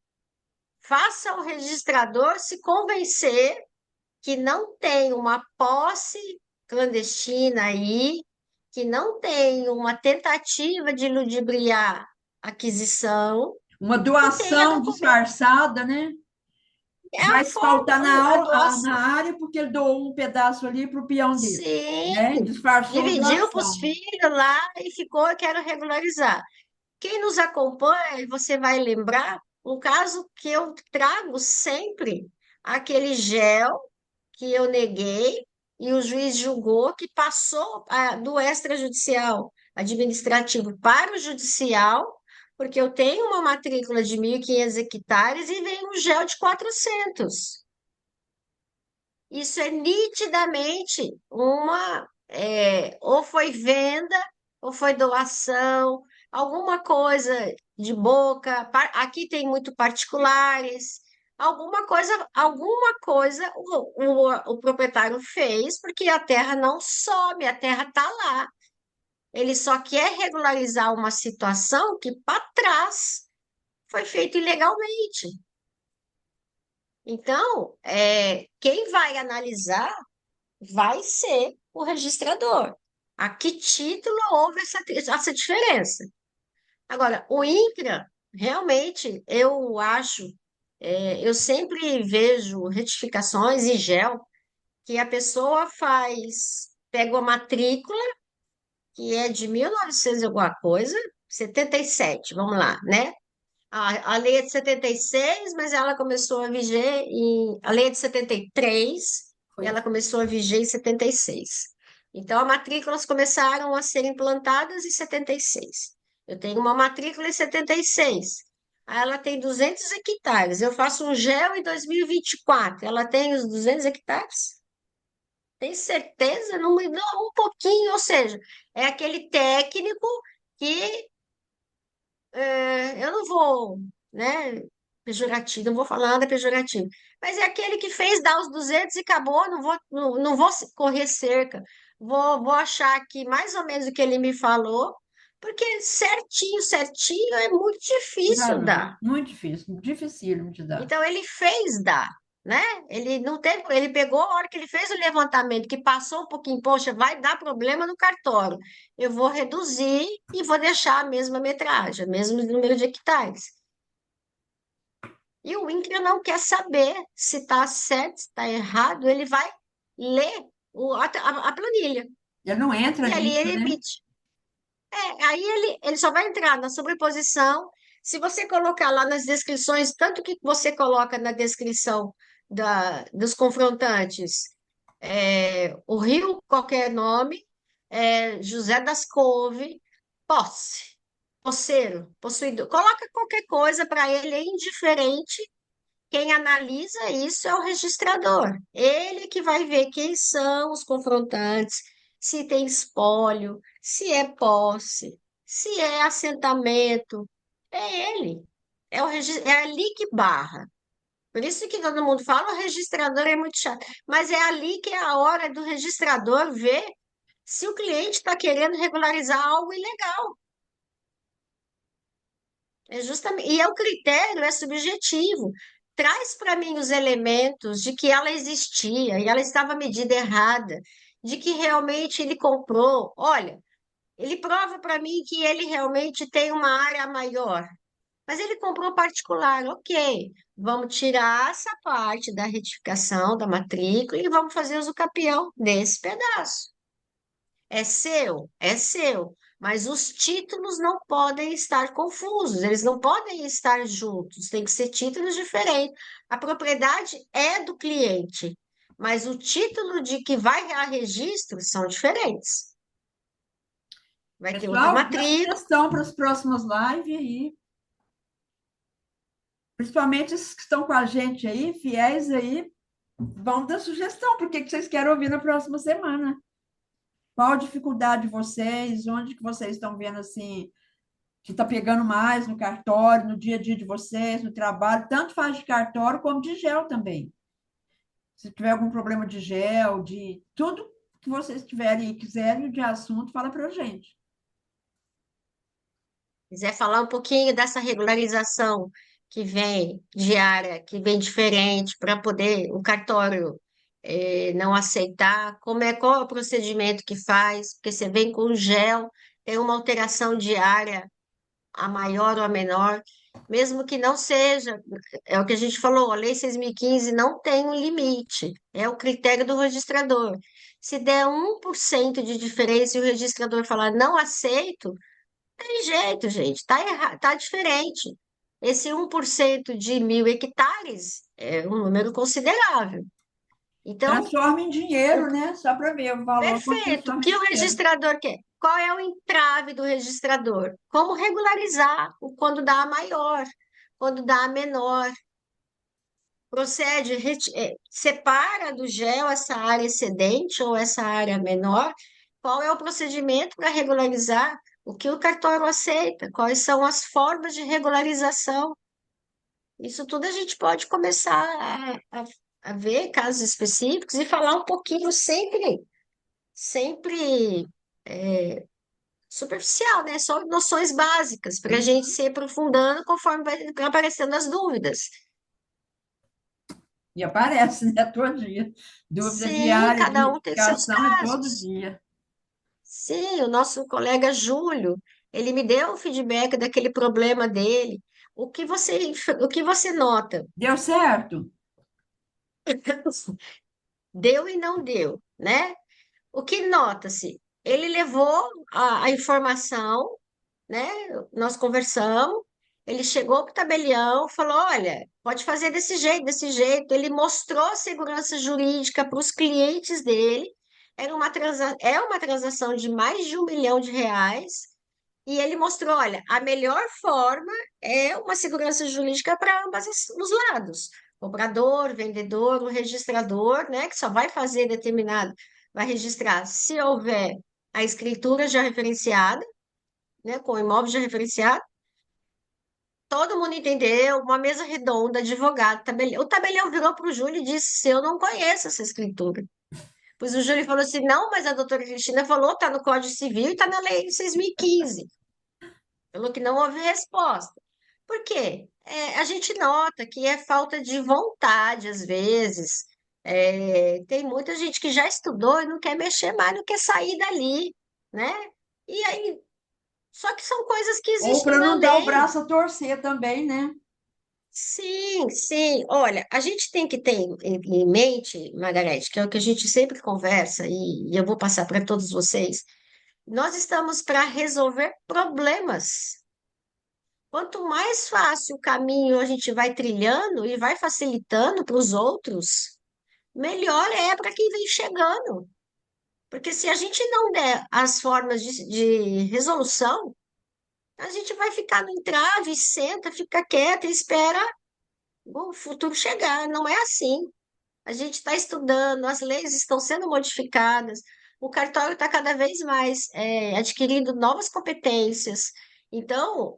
Faça o registrador se convencer que não tem uma posse clandestina aí, que não tem uma tentativa de ludibriar aquisição, Uma que tenha doação documento. disfarçada, né? É a Vai forma, faltar na a aula, doação. na área porque ele doou um pedaço ali para o peão dele, Sim, né? Disfarçou dividiu para os doação. filhos lá e ficou, eu quero regularizar. Quem nos acompanha, e você vai lembrar, um caso que eu trago sempre, aquele gel que eu neguei e o juiz julgou que passou do extrajudicial administrativo para o judicial, porque eu tenho uma matrícula de 1.500 hectares e vem um gel de 400. Isso é nitidamente ou foi venda, ou foi doação, alguma coisa de boca. Aqui tem muito particulares. Alguma coisa o proprietário fez, porque a terra não some, a terra está lá. Ele só quer regularizar uma situação que para trás foi feita ilegalmente. Então, quem vai analisar vai ser o registrador. A que título houve essa diferença? Agora, o INCRA, realmente, eu acho, eu sempre vejo retificações em gel, que a pessoa pega uma matrícula, que é de 1900 e alguma coisa, 77, vamos lá, né? A lei é de 76, mas ela começou a viger a lei é de 73 e Foi. ela começou a viger em 76. Então, as matrículas começaram a ser implantadas em 76. Eu tenho uma matrícula em 76. Aí ela tem 200 hectares. Eu faço um GEL em 2024. Ela tem os 200 hectares? Tem certeza? Não, não, um pouquinho, ou seja, é aquele técnico que eu não vou, né, pejorativo, não vou falar nada pejorativo, mas é aquele que fez dar os 200 e acabou, não vou correr cerca, vou achar aqui mais ou menos o que ele me falou, porque certinho, certinho é muito Dá difícil não, dar. muito difícil, dificílimo de dar. Então ele fez dar, né? Ele não teve, ele pegou a hora que ele fez o levantamento, que passou um pouquinho, poxa, vai dar problema no cartório. Eu vou reduzir e vou deixar a mesma metragem, o mesmo número de hectares. E o INCRA não quer saber se está certo, se está errado, ele vai ler a planilha. Ele não entra E ali nisso, ele né? emite. Aí ele só vai entrar na sobreposição. Se você colocar lá nas descrições, tanto que você coloca na descrição dos confrontantes, o rio, qualquer nome, José das Couve, posse, posseiro, possuidor, coloca qualquer coisa para ele, é indiferente. Quem analisa isso é o registrador. Ele que vai ver quem são os confrontantes, se tem espólio, se é posse, se é assentamento. É ele. É ali que barra. Por isso que todo mundo fala, o registrador é muito chato. Mas é ali que é a hora do registrador ver se o cliente está querendo regularizar algo ilegal. E é o critério é subjetivo. Traz para mim os elementos de que ela existia e ela estava medida errada, de que realmente ele comprou. Olha, ele prova para mim que ele realmente tem uma área maior, mas ele comprou particular, ok. Vamos tirar essa parte da retificação da matrícula e vamos fazer uso capião desse pedaço. É seu? É seu. Mas os títulos não podem estar confusos, eles não podem estar juntos, tem que ser títulos diferentes. A propriedade é do cliente, mas o título de que vai a registro são diferentes. Vai ter outra Pessoal, dá matrícula. sugestão para as próximas lives aí. Principalmente esses que estão com a gente aí, fiéis aí, vão dar sugestão, porque que vocês querem ouvir na próxima semana. Qual a dificuldade de vocês? Onde que vocês estão vendo assim, que está pegando mais no cartório, no dia a dia de vocês, no trabalho, tanto faz de cartório como de gel também. Se tiver algum problema de gel, de tudo que vocês tiverem e quiserem de assunto, fala para a gente. Quiser falar um pouquinho dessa regularização que vem diária, que vem diferente, para poder o cartório não aceitar, qual é o procedimento que faz, porque você vem com gel, tem uma alteração diária, a maior ou a menor, mesmo que não seja, é o que a gente falou, a Lei 6.015 não tem um limite, é o critério do registrador. Se der 1% de diferença e o registrador falar não aceito, tem jeito, gente, tá errado, tá diferente. Esse 1% de 1.000 hectares é um número considerável. Então, Transforma em o, dinheiro, né? Só para ver o valor, quanto perfeito. O transforma que em o dinheiro. registrador quer? Qual é o entrave do registrador? Como regularizar quando dá a maior, quando dá a menor. Procede, separa do gel essa área excedente ou essa área menor. Qual é o procedimento para regularizar? O que o cartório aceita? Quais são as formas de regularização? Isso tudo a gente pode começar a ver casos específicos e falar um pouquinho sempre superficial, né? Só noções básicas, para a gente se aprofundando conforme vai aparecendo as dúvidas. E aparece, né, todo dia. Dúvida Sim, diária de cada um tem seus verificação é todo casos. dia. Sim, o nosso colega Júlio, ele me deu o feedback daquele problema dele. O que você nota? Deu certo? Deu e não deu, né? O que nota-se? Ele levou a informação, né? Nós conversamos, ele chegou para o tabelião, falou: olha, pode fazer desse jeito, desse jeito. Ele mostrou a segurança jurídica para os clientes dele. É uma transação de mais de R$ 1 milhão. E ele mostrou: olha, a melhor forma é uma segurança jurídica para ambos os lados. Comprador, vendedor, o registrador, né? Que só vai fazer determinado, vai registrar se houver a escritura já referenciada, né, com o imóvel já referenciado. Todo mundo entendeu, uma mesa redonda, advogado, tabelião. O tabelião virou para o Júlio e disse: eu não conheço essa escritura. Pois o Júlio falou assim: não, mas a doutora Cristina falou, está no Código Civil e está na lei de 2015. Falou que não houve resposta. Por quê? A gente nota que é falta de vontade, às vezes. Tem muita gente que já estudou e não quer mexer mais, não quer sair dali, né? E aí, só que são coisas que Ou existem para na não dar o lei. braço a torcer também, né? Sim, sim. Olha, a gente tem que ter em mente, Margarete, que é o que a gente sempre conversa, e eu vou passar para todos vocês. Nós estamos para resolver problemas. Quanto mais fácil o caminho a gente vai trilhando e vai facilitando para os outros, melhor é para quem vem chegando. Porque se a gente não der as formas de resolução, a gente vai ficar no entrave, senta, fica quieta e espera o futuro chegar. Não é assim. A gente está estudando, as leis estão sendo modificadas, o cartório está cada vez mais adquirindo novas competências. Então,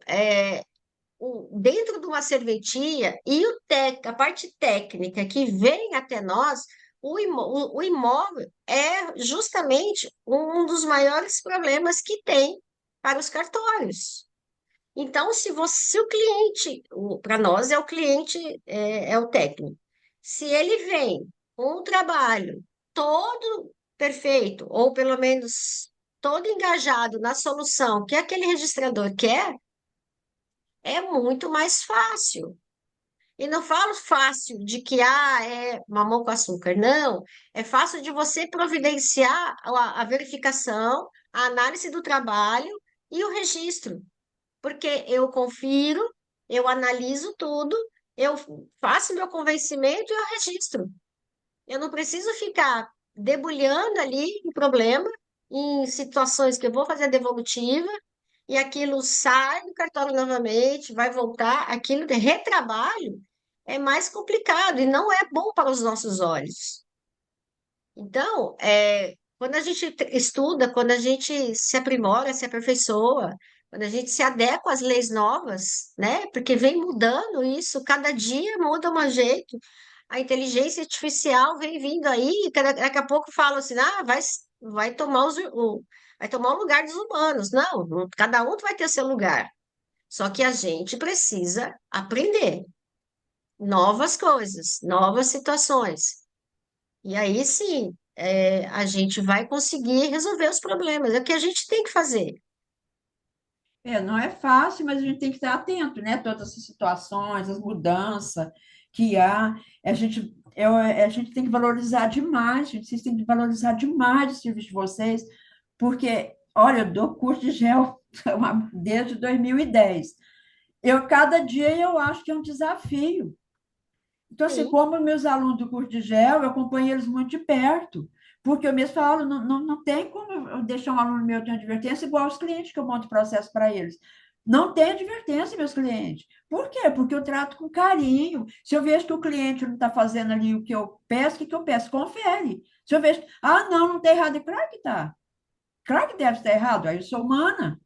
dentro de uma serventia e a parte técnica que vem até nós, o imóvel é justamente um dos maiores problemas que tem para os cartórios. Então, se o cliente, para nós é o cliente, é o técnico, se ele vem com um trabalho todo perfeito, ou pelo menos todo engajado na solução que aquele registrador quer, é muito mais fácil. E não falo fácil de que é mamão com açúcar, não. É fácil de você providenciar a verificação, a análise do trabalho e o registro. Porque eu confiro, eu analiso tudo, eu faço meu convencimento e eu registro. Eu não preciso ficar debulhando ali em problema, em situações que eu vou fazer a devolutiva e aquilo sai do cartório novamente, vai voltar, aquilo de retrabalho é mais complicado e não é bom para os nossos olhos. Então, quando a gente estuda, quando a gente se aprimora, se aperfeiçoa, quando a gente se adequa às leis novas, né? Porque vem mudando isso, cada dia muda um jeito. A inteligência artificial vem vindo aí, e daqui a pouco fala assim, vai tomar vai tomar o lugar dos humanos. Não, cada um vai ter seu lugar. Só que a gente precisa aprender novas coisas, novas situações. E aí sim, a gente vai conseguir resolver os problemas. É o que a gente tem que fazer. Não é fácil, mas a gente tem que estar atento, né? Todas essas situações, as mudanças que há. A gente tem que valorizar demais, gente. Vocês têm que valorizar demais o serviço de vocês, porque, olha, eu dou curso de gel desde 2010. Cada dia eu acho que é um desafio. Então, assim, Sim, como meus alunos do curso de gel, eu acompanho eles muito de perto, porque eu mesmo falo, não tem como eu deixar um aluno meu ter uma advertência igual aos clientes que eu monto processo para eles. Não tem advertência, meus clientes. Por quê? Porque eu trato com carinho. Se eu vejo que o cliente não está fazendo ali o que eu peço, o que eu peço? Confere. Se eu vejo, não está errado, é claro que está. Claro que deve estar errado, aí eu sou humana.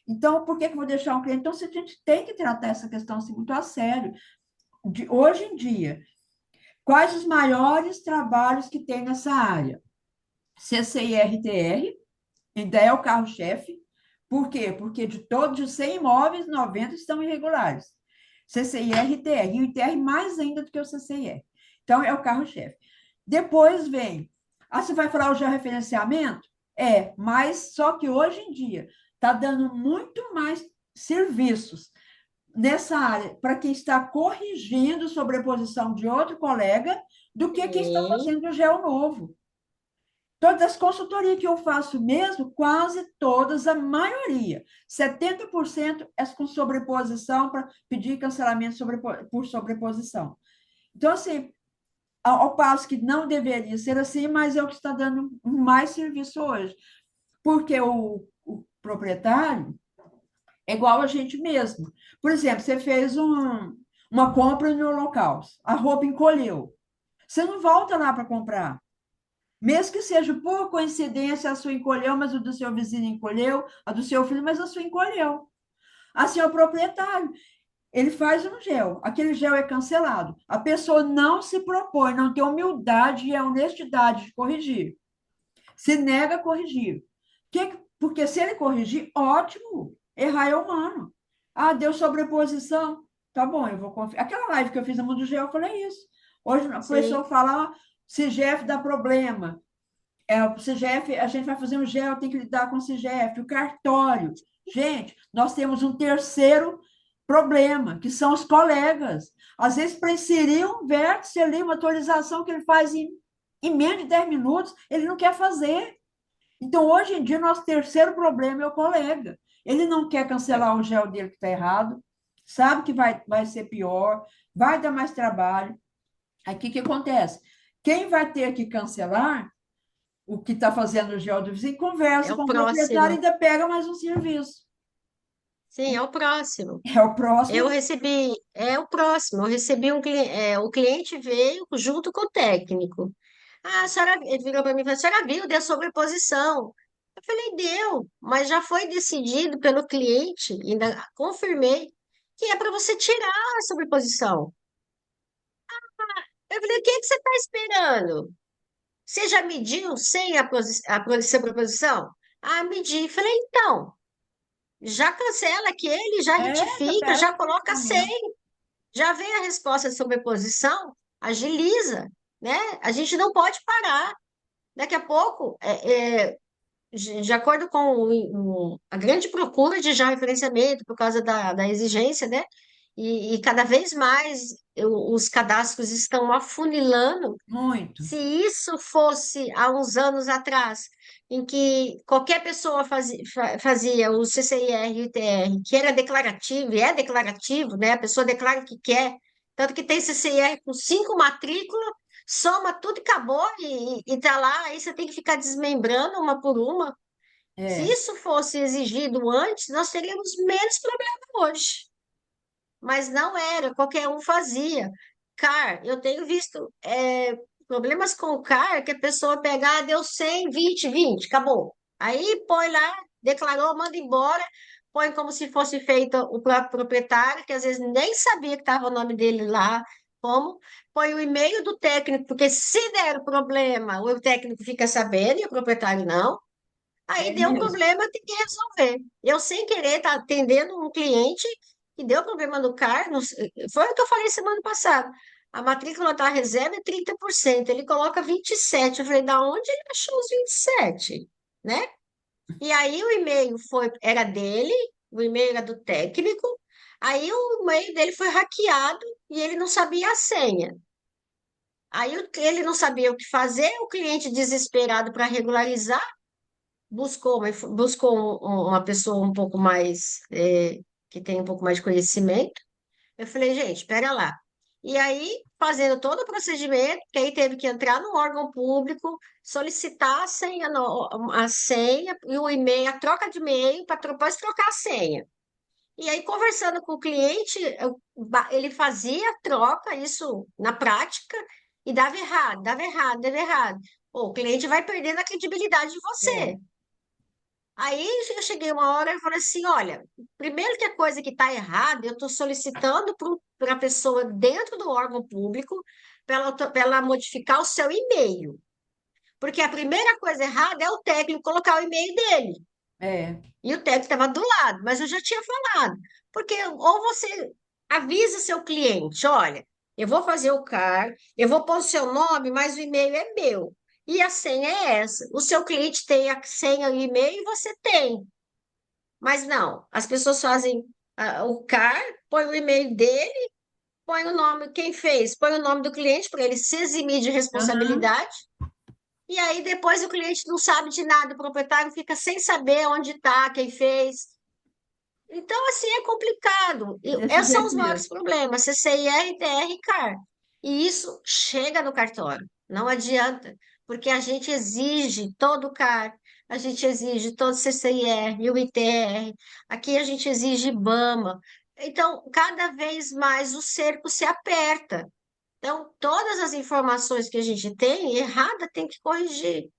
Então, por que que eu vou deixar um cliente? Então, a gente tem que tratar essa questão assim, muito a sério. Hoje em dia, quais os maiores trabalhos que tem nessa área? CCIRTR, ainda é o carro-chefe. Por quê? Porque de todos os 100 imóveis, 90 estão irregulares. CCIRTR, e o ITR mais ainda do que o CCIR. Então, é o carro-chefe. Depois vem, você vai falar o georreferenciamento? Mas só que hoje em dia está dando muito mais serviços nessa área para quem está corrigindo sobreposição de outro colega do que quem está Sim, fazendo o gel novo. Todas as consultorias que eu faço mesmo, quase todas, a maioria, 70% é com sobreposição para pedir cancelamento por sobreposição. Então, assim, ao passo que não deveria ser assim, mas é o que está dando mais serviço hoje. Porque o proprietário é igual a gente mesmo. Por exemplo, você fez uma compra no local, a roupa encolheu. Você não volta lá para comprar. Mesmo que seja por coincidência, a sua encolheu, mas o do seu vizinho encolheu, a do seu filho, mas a sua encolheu. Assim é o proprietário. Ele faz um gel, aquele gel é cancelado. A pessoa não se propõe, não tem humildade e a honestidade de corrigir. Se nega a corrigir. Porque se ele corrigir, ótimo. Errar é humano. Deu sobreposição. Tá bom, eu vou confiar. Aquela live que eu fiz no Mundo Gel, eu falei isso. Hoje a pessoa sim. fala, CGF dá problema. O CGF, a gente vai fazer um gel, tem que lidar com o CGF, o cartório. Gente, nós temos um terceiro problema, que são os colegas. Às vezes, para inserir um vértice ali, uma atualização que ele faz em menos de 10 minutos, ele não quer fazer. Então, hoje em dia, nosso terceiro problema é o colega. Ele não quer cancelar o gel dele que está errado, sabe que vai ser pior, vai dar mais trabalho. Aí, o que acontece? Quem vai ter que cancelar o que está fazendo o gel do vizinho, É conversa o com o proprietário e próximo. ainda pega mais um serviço. Sim, é o próximo. É o próximo. Eu recebi, é o próximo. Eu recebi o cliente veio junto com o técnico. A senhora, ele virou para mim e falou: a senhora viu, deu sobreposição. Eu falei: deu, mas já foi decidido pelo cliente, ainda confirmei, que é para você tirar a sobreposição. Eu falei: o que que você está esperando? Você já mediu sem a sobreposição? Ah, medi. Falei: então, já cancela aquele, já Já retifica, pega já o coloca cancelamento. 100. Já vem a resposta de sobreposição, agiliza, né? A gente não pode parar. Daqui a pouco, de acordo com a grande procura de já referenciamento, por causa da exigência, né? E cada vez mais os cadastros estão afunilando. Muito, Se isso fosse há uns anos atrás, em que qualquer pessoa fazia o CCIR e o ITR, que era declarativo, e é declarativo, né? A pessoa declara que quer, tanto que tem CCIR com 5 matrículas, soma tudo e acabou, e tá lá, aí você tem que ficar desmembrando uma por uma. Se é. isso fosse exigido antes, nós teríamos menos problema hoje. Mas não era, qualquer um fazia. CAR, eu tenho visto problemas com o CAR que a pessoa pegar, deu 100, 20, 20, acabou. Aí põe lá, declarou, manda embora, põe como se fosse feito o próprio proprietário, que às vezes nem sabia que estava o nome dele lá, como, põe o e-mail do técnico, porque se der problema, o técnico fica sabendo e o proprietário não. Aí É deu mesmo. problema, tem que resolver. Eu, sem querer, estar atendendo um cliente que deu problema no CAR, foi o que eu falei semana passada. A matrícula da reserva é 30%, ele coloca 27%. Eu falei: da onde ele achou os 27%? Né? E aí o e-mail era dele, o e-mail era do técnico, aí o e-mail dele foi hackeado e ele não sabia a senha. Aí ele não sabia o que fazer, o cliente desesperado para regularizar, buscou uma pessoa um pouco mais, que tem um pouco mais de conhecimento. Eu falei: gente, espera lá. E aí, fazendo todo o procedimento, que aí teve que entrar no órgão público, solicitar a senha, a senha e o e-mail, a troca de e-mail para depois trocar a senha. E aí, conversando com o cliente, ele fazia a troca, isso na prática, e dava errado, dava errado, dava errado. Pô, o cliente vai perdendo a credibilidade de É, você. Aí eu cheguei uma hora e falei assim: olha, primeiro que a coisa que está errada, eu estou solicitando para a pessoa dentro do órgão público para ela modificar o seu e-mail. Porque a primeira coisa errada é o técnico colocar o e-mail dele. é, E o técnico estava do lado, mas eu já tinha falado. Porque ou você avisa seu cliente: olha, Eu vou fazer o CAR, eu vou pôr o seu nome, mas o e-mail é meu. E a senha é essa. O seu cliente tem a senha e o e-mail e você tem. Mas não, as pessoas fazem o CAR, põe o e-mail dele, põe o nome, quem fez, põe o nome do cliente para ele se eximir de Aham. responsabilidade. E aí depois o cliente não sabe de nada, o proprietário fica sem saber onde está, quem fez. Então, assim, é complicado. E Desse esses são jeito os maiores mesmo. problemas, CCIR, TR e CAR. E isso chega no cartório, não adianta, porque a gente exige todo o CAR, a gente exige todo o CCIR e o ITR, aqui a gente exige IBAMA. Então, cada vez mais o cerco se aperta. Então, todas as informações que a gente tem, errada, tem que corrigir.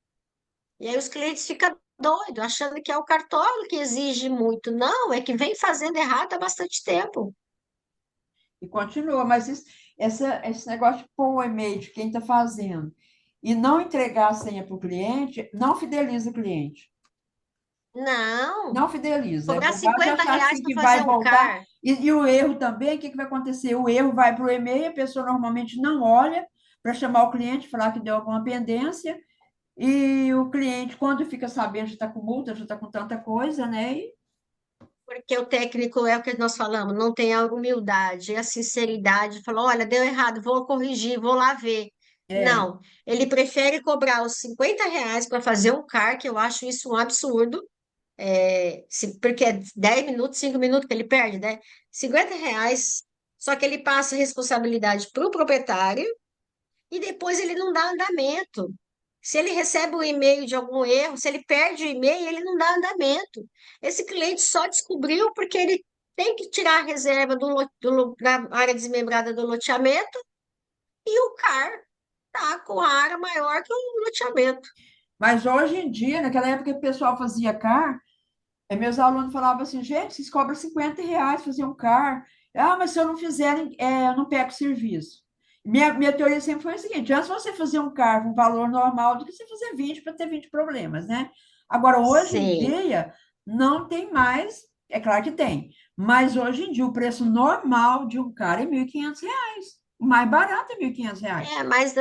E aí os clientes ficam doidos, achando que é o cartório que exige muito. Não, é que vem fazendo errado há bastante tempo. E continua, mas esse negócio de pôr o e-mail de quem está fazendo e não entregar a senha para o cliente, não fideliza o cliente. Não, Não fideliza. É cobrar bobagem 50 achar reais assim para que fazer vai um voltar. CAR. E o erro também, o que vai acontecer? O erro vai para o e-mail, a pessoa normalmente não olha para chamar o cliente, falar que deu alguma pendência, e o cliente, quando fica sabendo, já está com multa, já está com tanta coisa, né? E, Porque o técnico é o que nós falamos, não tem a humildade, a sinceridade, falou, olha, deu errado, vou corrigir, vou lá ver. é, Não, ele prefere cobrar os 50 reais para fazer um CAR, que eu acho isso um absurdo, porque é 10 minutos, 5 minutos que ele perde, né? 50 reais, só que ele passa a responsabilidade para o proprietário e depois ele não dá andamento. Se ele recebe um e-mail de algum erro, se ele perde o e-mail, ele não dá andamento. Esse cliente só descobriu porque ele tem que tirar a reserva da área desmembrada do loteamento e o CAR está com a área maior que o loteamento. mas hoje em dia, naquela época que o pessoal fazia CAR, meus alunos falavam assim, gente, vocês cobram 50 reais fazer um CAR. Ah, mas se eu não fizer, eu não pego serviço. Minha teoria sempre foi a seguinte: antes você fazer um CAR com um valor normal do que você fazer 20 para ter 20 problemas, né? Agora, hoje em Sim. dia, não tem mais, é claro que tem, mas hoje em dia o preço normal de um CAR é 1.500 reais. O mais barato é 1.500 reais. Mas,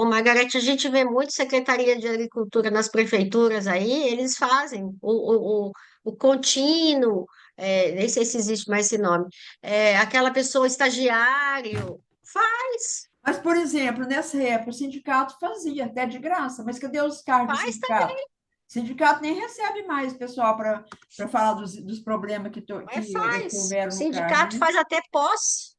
Margarete, a gente vê muito Secretaria de Agricultura nas prefeituras aí, eles fazem o contínuo, nem sei se existe mais esse nome, aquela pessoa estagiário, faz, Mas, por exemplo, nessa época, o sindicato fazia até de graça, mas cadê os cargos do faz sindicato? também, O sindicato nem recebe mais pessoal para falar dos problemas que faz. O houveram no CAR, sindicato né? faz até posse,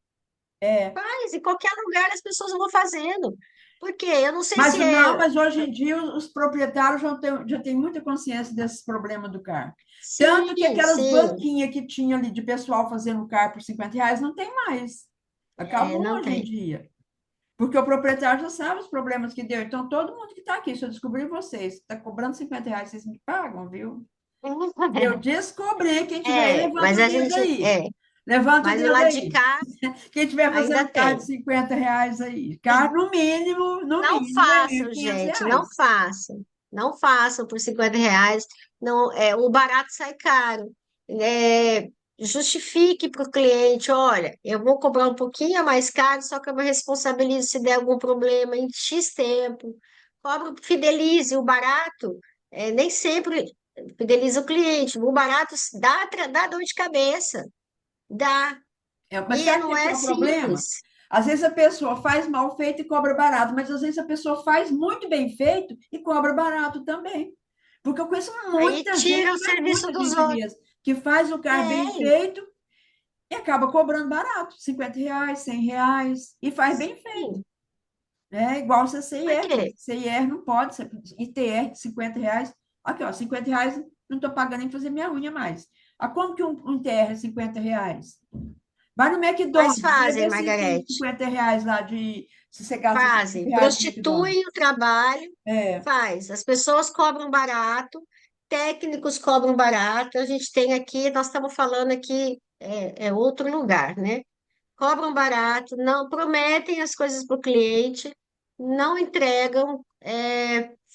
É. faz, em qualquer lugar as pessoas vão fazendo. Por quê? Eu não sei Mas se não, é. mas hoje em dia os proprietários já têm muita consciência desses problemas do CAR. Tanto que Sim, aquelas sim, banquinhas que tinha ali de pessoal fazendo CAR por 50 reais não tem mais. Acabou não hoje em tem. dia. Porque o proprietário já sabe os problemas que deu. Então, todo mundo que está aqui, se eu descobrir vocês, está cobrando 50 reais, vocês me pagam, viu? Se eu descobrir, quem tiver aí, levanta Mas o a dedo gente. aí. Levanta o Mas o dedo lado de aí. cá Quem tiver ainda fazendo carro de tem. 50 reais aí. Carro, Não no mínimo, é mil e façam, quinhentos gente, não reais. façam. Não façam por 50 reais. Não, o barato sai caro. É, justifique para o cliente, olha, eu vou cobrar um pouquinho mais caro, só que eu me responsabilizo se der algum problema em X tempo. Fidelize o barato, nem sempre fideliza o cliente. O barato dá dor de cabeça, dá. Mas E sabe o não que é é o problema? simples. Às vezes a pessoa faz mal feito e cobra barato, mas às vezes a pessoa faz muito bem feito e cobra barato também. Porque eu conheço Aí muita tira gente, o mas serviço muita dos gente outros. mesmo, que faz o carro bem É, feito e acaba cobrando barato, 50 reais, 100 reais, e faz bem feito. sim. É igual Por CCIR. quê? CCIR não pode, ITR, 50 reais. Aqui, ó, 50 reais não estou pagando nem fazer minha unha mais. Ah, como que um ITR é 50 reais? Vai no Mas McDonald's, vai fazem, ver se tem Margarete. 50 reais lá de. Se você gasta 50 Fazem. reais no McDonald's. Prostituem o trabalho, É, faz. As pessoas cobram barato, técnicos cobram barato. A gente tem aqui, nós estamos falando aqui, é outro lugar, né? Cobram barato, não prometem as coisas para o cliente, não entregam,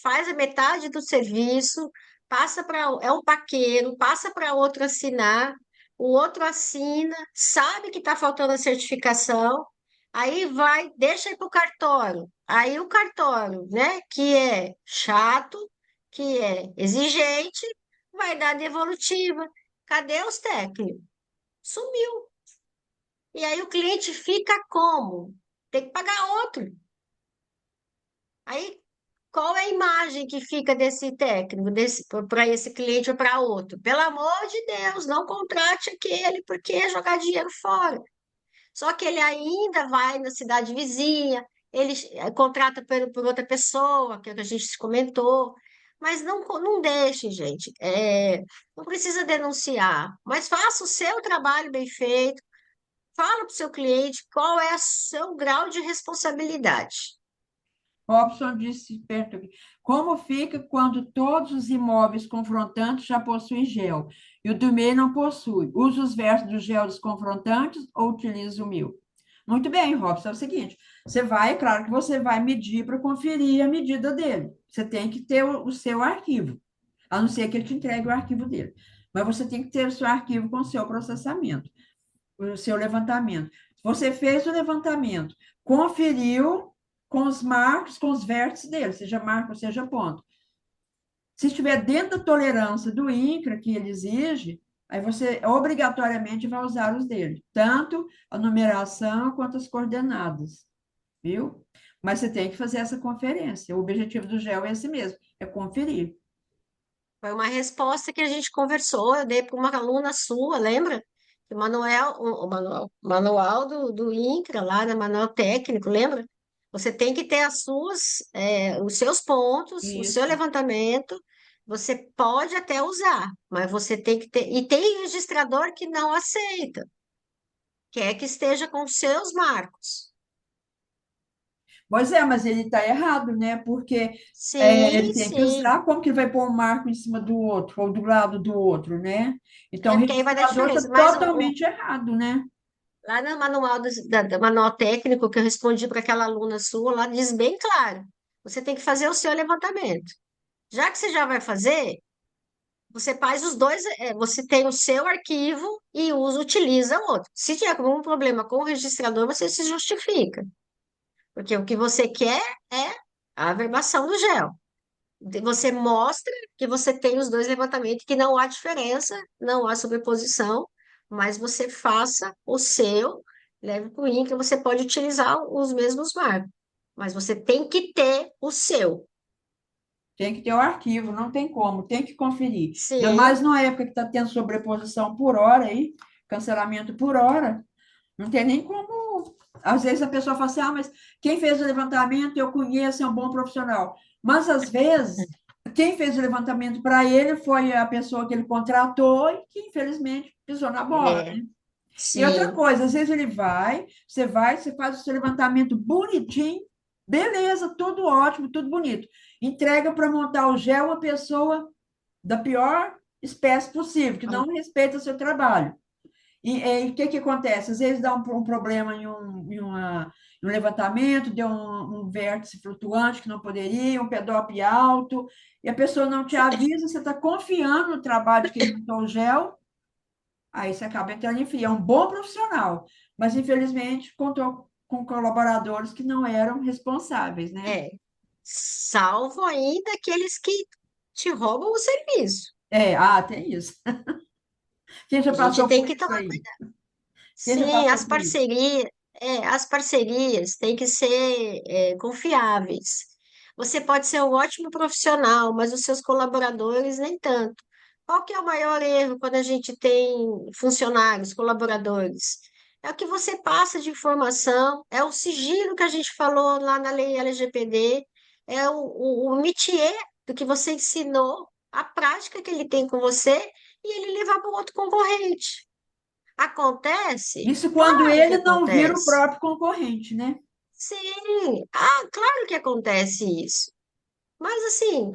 faz a metade do serviço, passa para é um paqueiro, passa para outro assinar, o outro assina, sabe que está faltando a certificação, Aí vai, deixa ir para o cartório. Aí o cartório, né, que é chato, que é exigente, vai dar devolutiva. Cadê os técnicos? Sumiu. E aí o cliente fica como? Tem que pagar outro. Aí qual é a imagem que fica desse técnico, desse para esse cliente ou para outro? Pelo amor de Deus, não contrate aquele, porque é jogar dinheiro fora. Só que ele ainda vai na cidade vizinha, ele contrata por outra pessoa, que é o que a gente comentou. Mas não deixe, gente. Não precisa denunciar, mas faça o seu trabalho bem feito. Fala para o seu cliente qual é o seu grau de responsabilidade. Robson disse perto aqui, como fica quando todos os imóveis confrontantes já possuem gel e o do meio não possui? Usa os versos do gel dos confrontantes ou utiliza o meu? Muito bem, Robson, é o seguinte, você vai, claro que você vai medir para conferir a medida dele. Você tem que ter o seu arquivo, a não ser que ele te entregue o arquivo dele. Mas você tem que ter o seu arquivo com o seu processamento, o seu levantamento. Você fez o levantamento, conferiu com os marcos, com os vértices dele, seja marco, seja ponto. Se estiver dentro da tolerância do INCRA que ele exige, aí você obrigatoriamente vai usar os dele, tanto a numeração quanto as coordenadas, viu? Mas você tem que fazer essa conferência. O objetivo do GEL é esse mesmo, é conferir. Foi uma resposta que a gente conversou, eu dei para uma aluna sua, lembra? O manual do INCRA lá, né, manual técnico, lembra? Você tem que ter os seus pontos, o seu Isso. levantamento, você pode até usar, mas você tem que ter. E tem registrador que não aceita, quer que esteja com os seus marcos. Pois é, mas ele está errado, né? Porque ele Sim, tem que sim. usar, como que ele vai pôr um marco em cima do outro, ou do lado do outro, né? Então, o É porque aí vai dar registrador está diferença. Mas totalmente errado, né? lá no manual, do manual técnico que eu respondi para aquela aluna sua, lá diz bem claro: você tem que fazer o seu levantamento. Já que você já vai fazer, você faz os dois, você tem o seu arquivo e utiliza o outro. Se tiver algum problema com o registrador, você se justifica, porque o que você quer é a averbação do gel. Você mostra que você tem os dois levantamentos, que não há diferença, não há sobreposição, mas você faça o seu, leve para o INCRA, você pode utilizar os mesmos marcos, mas você tem que ter o seu. Tem que ter o arquivo, não tem como, tem que conferir. Ainda Sim, mais numa época que está tendo sobreposição por hora aí, cancelamento por hora, não tem nem como. Às vezes a pessoa fala assim: ah, mas quem fez o levantamento eu conheço, é um bom profissional. Mas às vezes, quem fez o levantamento para ele foi a pessoa que ele contratou e que infelizmente pisou na bola, é, né? E outra sim, coisa, às vezes ele vai, você faz o seu levantamento bonitinho, beleza, tudo ótimo, tudo bonito. Entrega para montar o gel uma pessoa da pior espécie possível, que não respeita o seu trabalho. E o que que acontece? Às vezes dá um problema em um levantamento, deu um vértice flutuante que não poderia, um pedop alto, e a pessoa não te avisa, você está confiando no trabalho de quem montou o gel, aí você acaba entrando em fria. É um bom profissional, mas infelizmente contou com colaboradores que não eram responsáveis, né? é. Salvo ainda aqueles que te roubam o serviço. Tem isso. Quem já A gente passou tem por que isso tomar. aí? Quem já Sim, passou por isso? as parcerias têm que ser confiáveis. Você pode ser um ótimo profissional, mas os seus colaboradores nem tanto. Qual que é o maior erro quando a gente tem funcionários, colaboradores? É o que você passa de informação, é o sigilo que a gente falou lá na lei LGPD, é o métier do que você ensinou, a prática que ele tem com você, e ele levar para o outro concorrente. Acontece? Isso quando Claro que ele não vira o acontece. próprio concorrente, né? Sim, claro que acontece isso. Mas assim,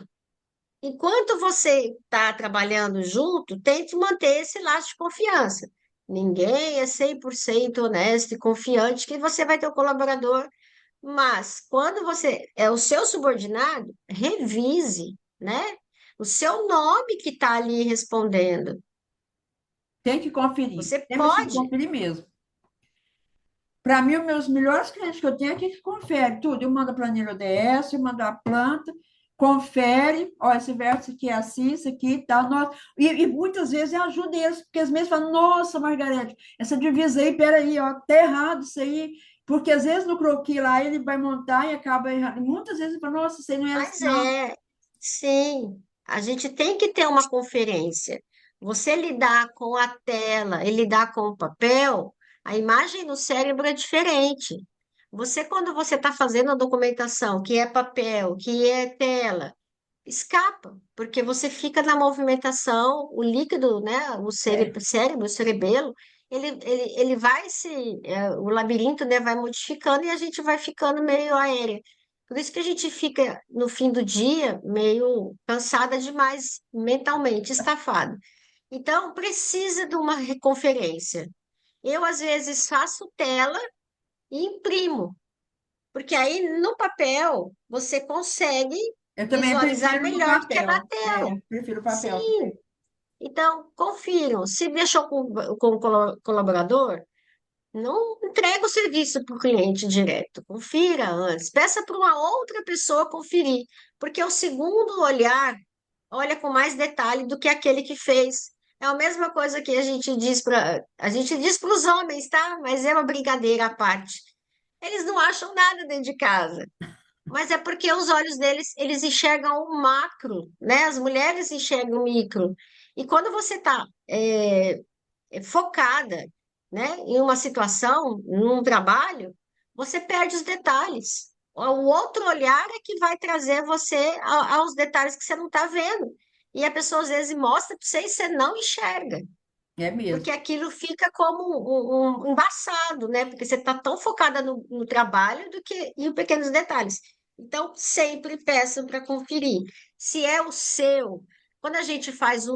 enquanto você está trabalhando junto, tente manter esse laço de confiança. Ninguém é 100% honesto e confiante que você vai ter um colaborador, mas quando você é o seu subordinado, revise, né? O seu nome que está ali respondendo. Tem que conferir. Você Sempre assim, pode. conferir mesmo. Para mim, os meus melhores clientes que eu tenho é aqui que confere tudo. Eu mando a planilha ODS, eu mando a planta, confere, ó, esse verso aqui é assim, isso aqui e tal. Nossa. E muitas vezes eu ajudo eles, porque às vezes falam, nossa, Margarete, essa divisa aí, peraí, ó, tá errado isso aí. Porque às vezes no croquis lá ele vai montar e acaba errado. Muitas vezes ele fala, nossa, isso aí não é assim, Mas não. sim, a gente tem que ter uma conferência. Você lidar com a tela e lidar com o papel, a imagem no cérebro é diferente. Quando você está fazendo a documentação, que é papel, que é tela, escapa, porque você fica na movimentação, o líquido, né, É, cérebro, o cerebelo, ele vai o labirinto, né, vai modificando e a gente vai ficando meio aéreo. Por isso que a gente fica, no fim do dia, meio cansada demais mentalmente, estafada. Então, precisa de uma reconferência. Eu, às vezes, faço tela e imprimo, porque aí no papel você consegue eu também visualizar prefiro no melhor do que na papel. tela. É, prefiro o papel Sim, também. então confiram. Se deixou com o colaborador, não entrega o serviço para o cliente direto. Confira antes. Peça para uma outra pessoa conferir, porque o segundo olhar olha com mais detalhe do que aquele que fez. É a mesma coisa que a gente diz para os homens, tá? Mas é uma brincadeira à parte. Eles não acham nada dentro de casa. Mas é porque os olhos deles, eles enxergam o macro, né? As mulheres enxergam o micro. E quando você está focada, né, em uma situação, num trabalho, você perde os detalhes. O outro olhar é que vai trazer você aos detalhes que você não está vendo. E a pessoa às vezes mostra para você e você não enxerga, É porque mesmo. aquilo fica como um embaçado, né? Porque você está tão focada no trabalho do que em pequenos detalhes. Então, sempre peço para conferir. Se é o seu, quando a gente faz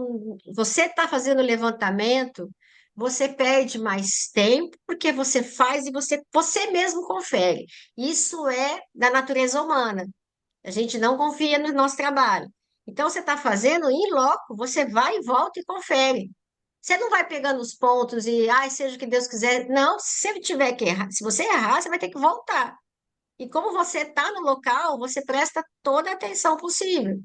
você está fazendo o levantamento, você perde mais tempo, porque você faz e você mesmo confere. Isso é da natureza humana. A gente não confia no nosso trabalho. Então, você está fazendo em loco, você vai e volta e confere. Você não vai pegando os pontos e, ai, seja o que Deus quiser. Não, se ele tiver que errar, se você errar, você vai ter que voltar. E como você está no local, você presta toda a atenção possível.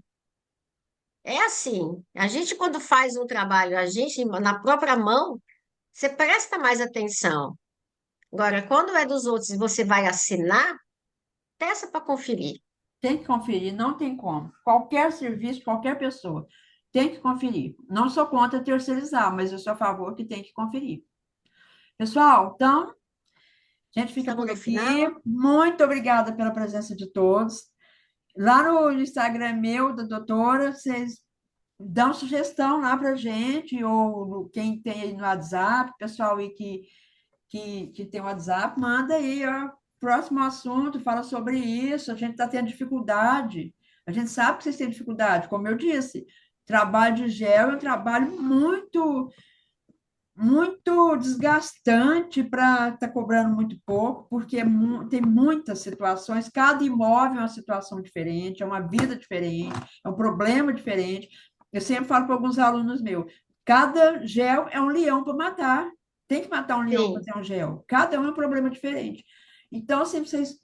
É assim, a gente quando faz um trabalho, a gente na própria mão, você presta mais atenção. Agora, quando é dos outros e você vai assinar, peça para conferir. Tem que conferir, não tem como. Qualquer serviço, qualquer pessoa tem que conferir. Não sou contra terceirizar, mas eu sou a favor que tem que conferir. Pessoal, então, a gente fica Estamos por no aqui. final. Muito obrigada pela presença de todos. Lá no Instagram meu, da doutora, vocês dão sugestão lá para gente, ou quem tem aí no WhatsApp, pessoal aí que tem o WhatsApp, manda aí, ó, próximo assunto, fala sobre isso. A gente está tendo dificuldade. A gente sabe que vocês têm dificuldade, como eu disse. Trabalho de gel é um trabalho muito desgastante para estar cobrando muito pouco, porque tem muitas situações, cada imóvel é uma situação diferente, é uma vida diferente, é um problema diferente. Eu sempre falo para alguns alunos meus, cada gel é um leão para matar. Tem que matar um leão para Sim, ter um gel. Cada um é um problema diferente. Então, sempre vocês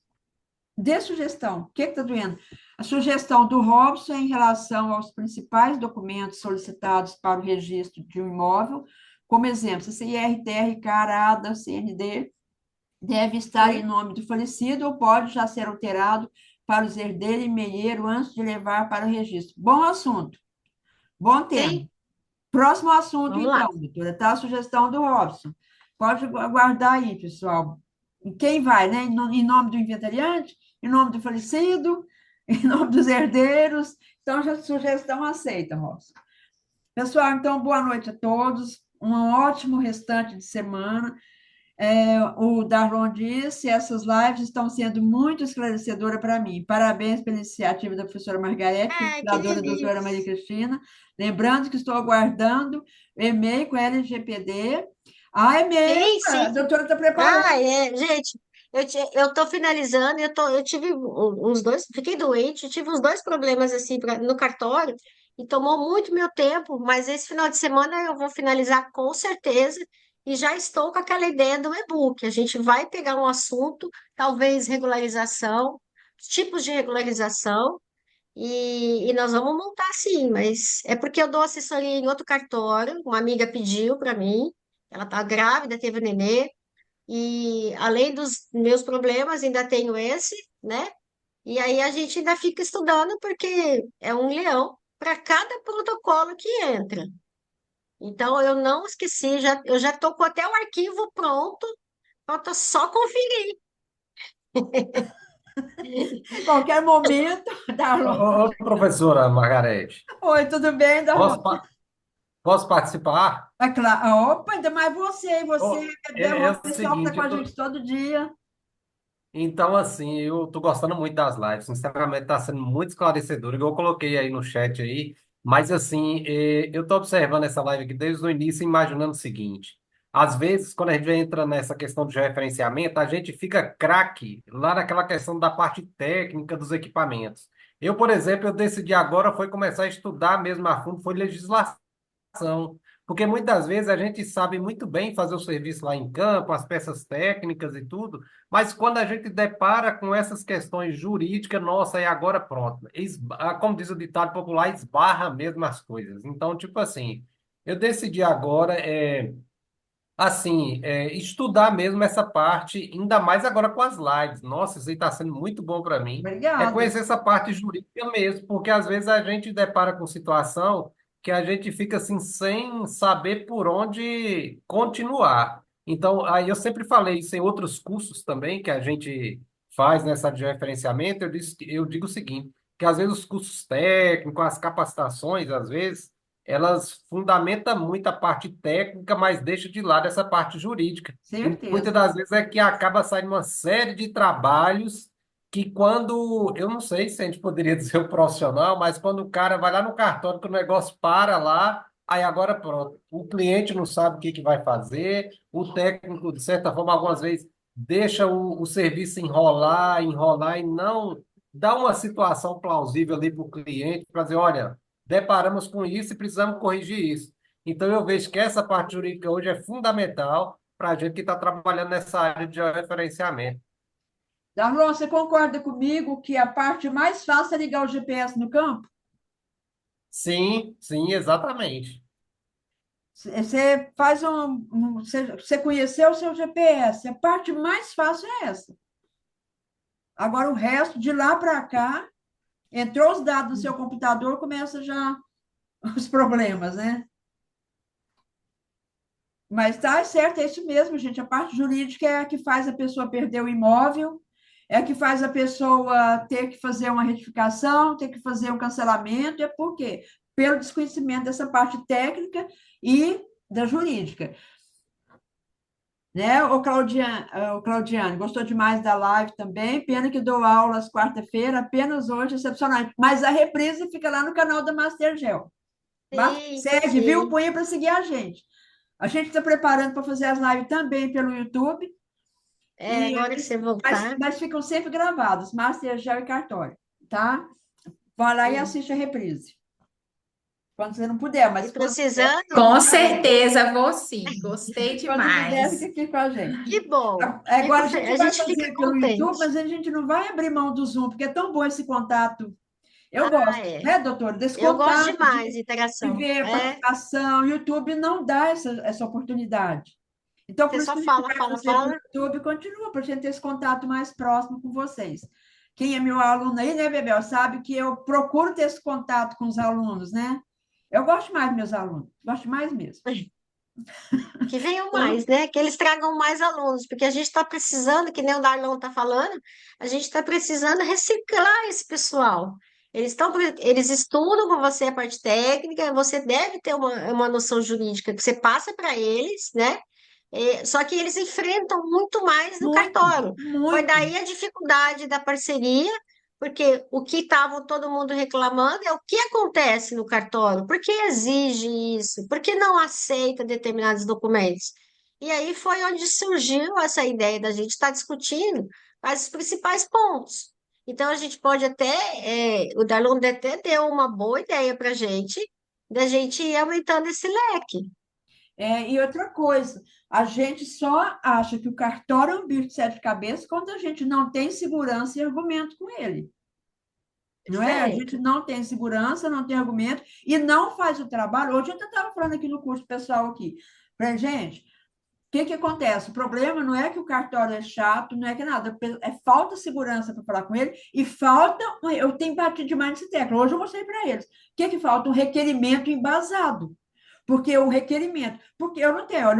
dê sugestão. O que está doendo? A sugestão do Robson em relação aos principais documentos solicitados para o registro de um imóvel, como exemplo, CIR, TR, CARADA, CND, deve estar em sim, nome do falecido ou pode já ser alterado para os herdeiros e meieiro antes de levar para o registro. Bom assunto, bom tema. sim. Próximo assunto, Vamos lá. então, doutora, está a sugestão do Robson. Pode aguardar aí, pessoal. Quem vai, né? Em nome do inventariante, em nome do falecido, em nome dos herdeiros. Então, já sugestão aceita, Robson. Pessoal, então, boa noite a todos. Um ótimo restante de semana. O Darlon disse, essas lives estão sendo muito esclarecedoras para mim. Parabéns pela iniciativa da professora Margarete, Ai, que pesquisadora doutora Maria delícia. Cristina. Lembrando que estou aguardando o e-mail com a LGPD. Ah, e-mail, Sim, a sim. doutora está preparando. Ah, gente, eu tô finalizando, eu tive uns dois, fiquei doente, tive uns dois problemas assim no cartório e tomou muito meu tempo, mas esse final de semana eu vou finalizar com certeza e já estou com aquela ideia do e-book. A gente vai pegar um assunto, talvez regularização, tipos de regularização, e nós vamos montar sim, mas é porque eu dou assessoria em outro cartório, uma amiga pediu para mim, ela está grávida, teve nenê, e além dos meus problemas, ainda tenho esse, né? E aí a gente ainda fica estudando, porque é um leão para cada protocolo que entra. Então, eu não esqueci, eu já estou com até o arquivo pronto, falta só conferir. Em qualquer momento, Darlon. Ô, professora Margarete, Oi, tudo bem, Darlon? posso, posso participar? É claro. Opa, ainda mais você, Ô, Bebel, é o o pessoal que está seguinte, com a gente todo dia. então assim, eu tô gostando muito das lives, sinceramente está sendo muito esclarecedor, igual eu coloquei aí no chat aí, mas assim, eu tô observando essa live aqui desde o início, imaginando o seguinte, às vezes, quando a gente entra nessa questão de referenciamento, a gente fica craque lá naquela questão da parte técnica dos equipamentos. Eu, por exemplo, eu decidi agora foi começar a estudar mesmo a fundo, foi legislação. Porque muitas vezes a gente sabe muito bem fazer o serviço lá em campo, as peças técnicas e tudo, mas quando a gente depara com essas questões jurídicas, nossa, é agora pronto. Como diz o ditado popular, esbarra mesmo as coisas. Então, tipo assim, eu decidi agora, estudar mesmo essa parte, ainda mais agora com as lives. Nossa, isso aí está sendo muito bom para mim. É Obrigada. conhecer essa parte jurídica mesmo, porque às vezes a gente depara com situação que a gente fica assim sem saber por onde continuar. Então, aí eu sempre falei isso em outros cursos também que a gente faz nessa de referenciamento, eu digo o seguinte, que às vezes os cursos técnicos, as capacitações, às vezes elas fundamentam muito a parte técnica, mas deixa de lado essa parte jurídica. E muitas Certeza. das vezes é que acaba saindo uma série de trabalhos que quando, eu não sei se a gente poderia dizer o profissional, mas quando o cara vai lá no cartório que o negócio para lá, aí agora pronto, o cliente não sabe o que que vai fazer, o técnico, de certa forma, algumas vezes deixa o serviço enrolar, enrolar e não dá uma situação plausível ali para o cliente, para dizer, olha, deparamos com isso e precisamos corrigir isso. Então, eu vejo que essa parte jurídica hoje é fundamental para a gente que está trabalhando nessa área de referenciamento. Darlon, você concorda comigo que a parte mais fácil é ligar o GPS no campo? Sim, sim, exatamente. Você faz você conheceu o seu GPS. A parte mais fácil é essa. Agora, o resto, de lá para cá, entrou os dados no seu computador, começa já os problemas, né? Mas tá certo, é isso mesmo, gente. A parte jurídica é a que faz a pessoa perder o imóvel, é a que faz a pessoa ter que fazer uma retificação, ter que fazer um cancelamento. É por quê? Pelo desconhecimento dessa parte técnica e da jurídica. Né? O Claudiane, gostou demais da live também. Pena que dou aulas quarta-feira, apenas hoje, excepcionalmente. Mas a reprise fica lá no canal da Mastergel. Sim, Segue, viu? sim. Põe para seguir a gente. A gente está preparando para fazer as lives também pelo YouTube, É, agora que você voltar. mas ficam sempre gravados, Master, Gel e Cartório, tá? Vai lá e Sim. assiste a reprise. Quando você não puder, E mas precisando, Com certeza vou sim. Gostei quando puder, fica demais. aqui com a gente. que bom. Agora a gente A vai gente fica fazer pelo YouTube, contente. mas a gente não vai abrir mão do Zoom, porque é tão bom esse contato. Eu Ah, gosto, é. né, doutora? Desse Eu gosto contato demais de de interação. ver a É, participação. O YouTube não dá essa oportunidade. Então, você por isso só que a gente fala, vai fala, fazer pelo fala. YouTube e continua, para a gente ter esse contato mais próximo com vocês. Quem é meu aluno aí, né, Bebel, sabe que eu procuro ter esse contato com os alunos, né? Eu gosto mais dos meus alunos, gosto mais mesmo. Que venham Então, mais, né? Que eles tragam mais alunos, porque a gente está precisando, que nem o Darlon está falando, a gente está precisando reciclar esse pessoal. Eles estudam com você a parte técnica, você deve ter uma noção jurídica que você passa para eles, né? Só que eles enfrentam muito mais no muito, cartório. Foi muito. daí a dificuldade da parceria, porque o que estava todo mundo reclamando é o que acontece no cartório, por que exige isso, por que não aceita determinados documentos. E aí foi onde surgiu essa ideia da gente estar discutindo quais os principais pontos. Então a gente pode até, o Darlon até deu uma boa ideia para a gente, da gente ir aumentando esse leque. E outra coisa, a gente só acha que o cartório é um bicho de sete cabeças quando a gente não tem segurança e argumento com ele. Não é? A gente Perfeito. não tem segurança, não tem argumento e não faz o trabalho. Hoje eu estava falando aqui no curso pessoal aqui. Falei, gente, o que que acontece? O problema não é que o cartório é chato, não é que nada, é falta de segurança para falar com ele e falta, eu tenho batido demais nesse tecla. Hoje eu mostrei para eles. O que que falta? Um requerimento embasado. Porque o requerimento, porque eu não tenho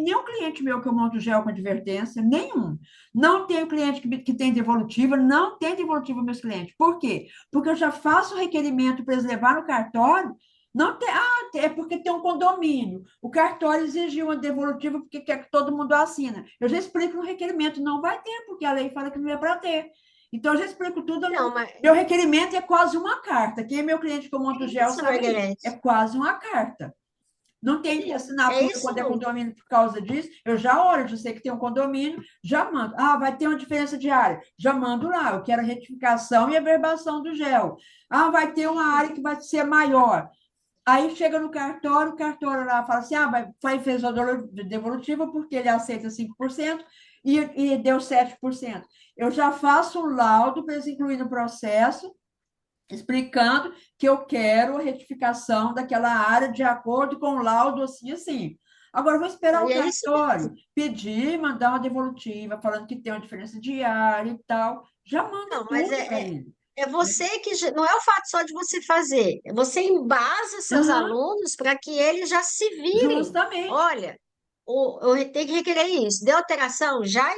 nenhum cliente meu que eu monto gel com advertência, nenhum. Não tenho cliente que tem devolutiva, não tem devolutiva meus clientes. Por quê? Porque eu já faço o requerimento para eles levar no cartório, não tem, é porque tem um condomínio. O cartório exigiu uma devolutiva porque quer que todo mundo assina. Eu já explico no requerimento, não vai ter, porque a lei fala que não é para ter. Então, eu já explico tudo. Não, mas Meu requerimento é quase uma carta. Quem é meu cliente que eu monto é gel isso, sabe disso. É Margarete. quase uma carta. Não tem que É assinatura isso quando é mesmo. condomínio por causa disso. Eu já olho, já sei que tem um condomínio, já mando. Ah, vai ter uma diferença diária. Já mando lá. Eu quero a retificação e a verbação do gel. Ah, vai ter uma área que vai ser maior. Aí chega no cartório, o cartório lá fala assim: fez a devolutiva porque ele aceita 5% e deu 7%. Eu já faço um laudo para eles incluir no processo explicando que eu quero a retificação daquela área de acordo com o laudo assim, assim. Agora, eu vou esperar o E é isso cartório mesmo. pedir, mandar uma devolutiva, falando que tem uma diferença de área e tal. Já manda Não, mas tudo para ele. é você que. Não é o fato só de você fazer. Você embasa seus Aham, alunos para que eles já se virem. justamente. Olha, eu tenho que requerer isso. Deu alteração? Já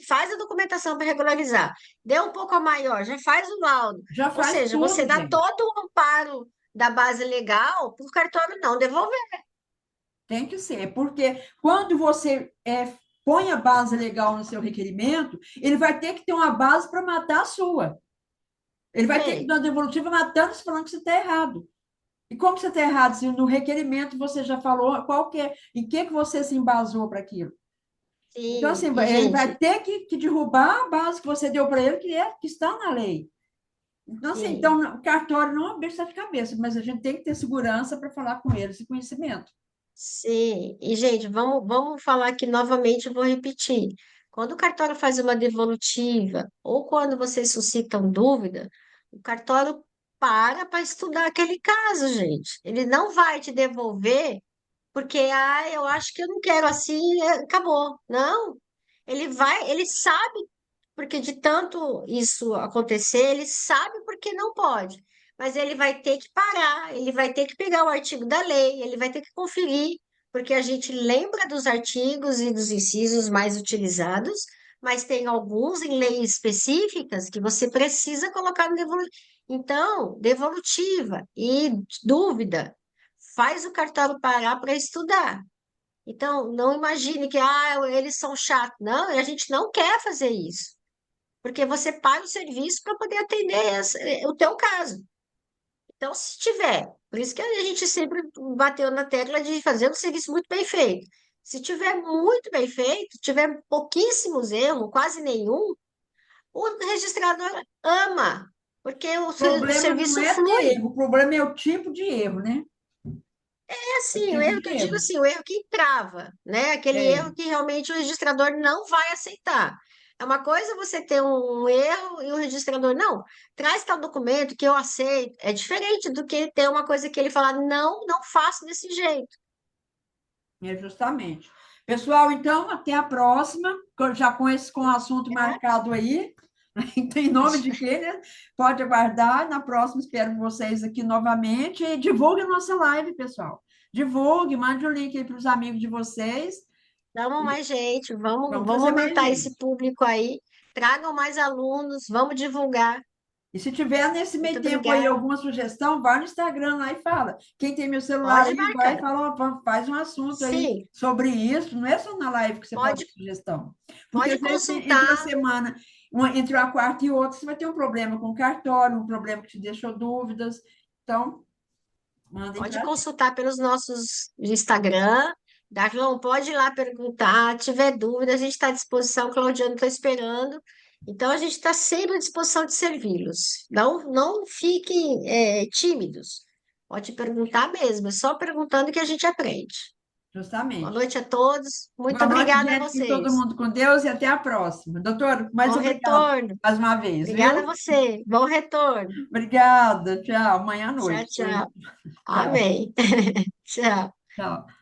faz a documentação para regularizar. Deu um pouco a maior, já faz o laudo. Já Ou faz seja, você tudo, dá gente. todo o amparo da base legal para o cartório não devolver. Tem que ser, porque quando você põe a base legal no seu requerimento, ele vai ter que ter uma base para matar a sua. Ele vai ter que dar Perfeito. uma devolutiva matando, falando que você está errado. E como você está errado, se no requerimento você já falou qual que é, em que você se embasou para aquilo? Então, assim, Sim, e ele vai gente, ter que derrubar a base que você deu para ele, que está na lei. Então, assim, sim. o cartório não é uma besta de cabeça, mas a gente tem que ter segurança para falar com eles e conhecimento. Sim, e gente, vamos falar aqui novamente, eu vou repetir. Quando o cartório faz uma devolutiva ou quando vocês suscitam dúvida, o cartório para estudar aquele caso, gente. Ele não vai te devolver porque, eu acho que eu não quero assim, acabou. Não, ele sabe porque de tanto isso acontecer, ele sabe porque não pode. Mas ele vai ter que parar, ele vai ter que pegar o artigo da lei, ele vai ter que conferir, porque a gente lembra dos artigos e dos incisos mais utilizados, mas tem alguns em leis específicas que você precisa colocar no devolutivo. Então, devolutiva e dúvida, faz o cartório parar para estudar. Então, não imagine que eles são chatos. Não, a gente não quer fazer isso porque você paga o serviço para poder atender o teu caso. Então, se tiver, por isso que a gente sempre bateu na tecla de fazer um serviço muito bem feito. Se tiver muito bem feito, tiver pouquíssimos erros, quase nenhum, o registrador ama, porque O o problema não serviço é ter flui. erro, o problema é o tipo de erro, né? É É o assim, o tipo erro de que eu digo erro. assim, o erro que trava, né? Aquele É, erro que realmente o registrador não vai aceitar. É uma coisa você ter um erro e o registrador, não, traz tal documento que eu aceito. É diferente do que ter uma coisa que ele falar, não, não faço desse jeito. justamente. Pessoal, então, até a próxima, já com o assunto marcado aí. Em nome de quem, né? Pode aguardar. Na próxima, espero vocês aqui novamente. E divulgue a nossa live, pessoal. Divulgue, mande o link aí para os amigos de vocês. Vamos mais gente, Vamos vamos trazer mais aumentar esse gente. público aí. Tragam mais alunos, vamos divulgar. E se tiver nesse Muito meio tempo aí obrigada. alguma sugestão, vai no Instagram lá e fala. Quem tem meu celular Pode aí, vai e marcar. fala, ó, faz um assunto aí Sim, sobre isso. Não é só na live que você pode pode, dar sugestão. Porque pode às vezes, entre uma consultar. semana, entre uma quarta e outra, você vai ter um problema com o cartório, um problema que te deixou dúvidas. Então, mandem Pode para a gente. consultar pelos nossos Instagram. Darlon, pode ir lá perguntar. Tiver dúvida, a gente está à disposição. Claudiano, estou esperando. Então, a gente está sempre à disposição de servi-los. Não fiquem tímidos. Pode perguntar mesmo. É só perguntando que a gente aprende. Boa justamente. noite a todos. Muito Boa noite, obrigada a gente, fique todo vocês. mundo com Deus e até a próxima. Doutor, mais Bom obrigado retorno. mais uma vez, Obrigada a viu? você. Bom retorno. Obrigada, tchau. Amanhã à Tchau, noite. tchau. Tchau, Amém. Tchau. tchau.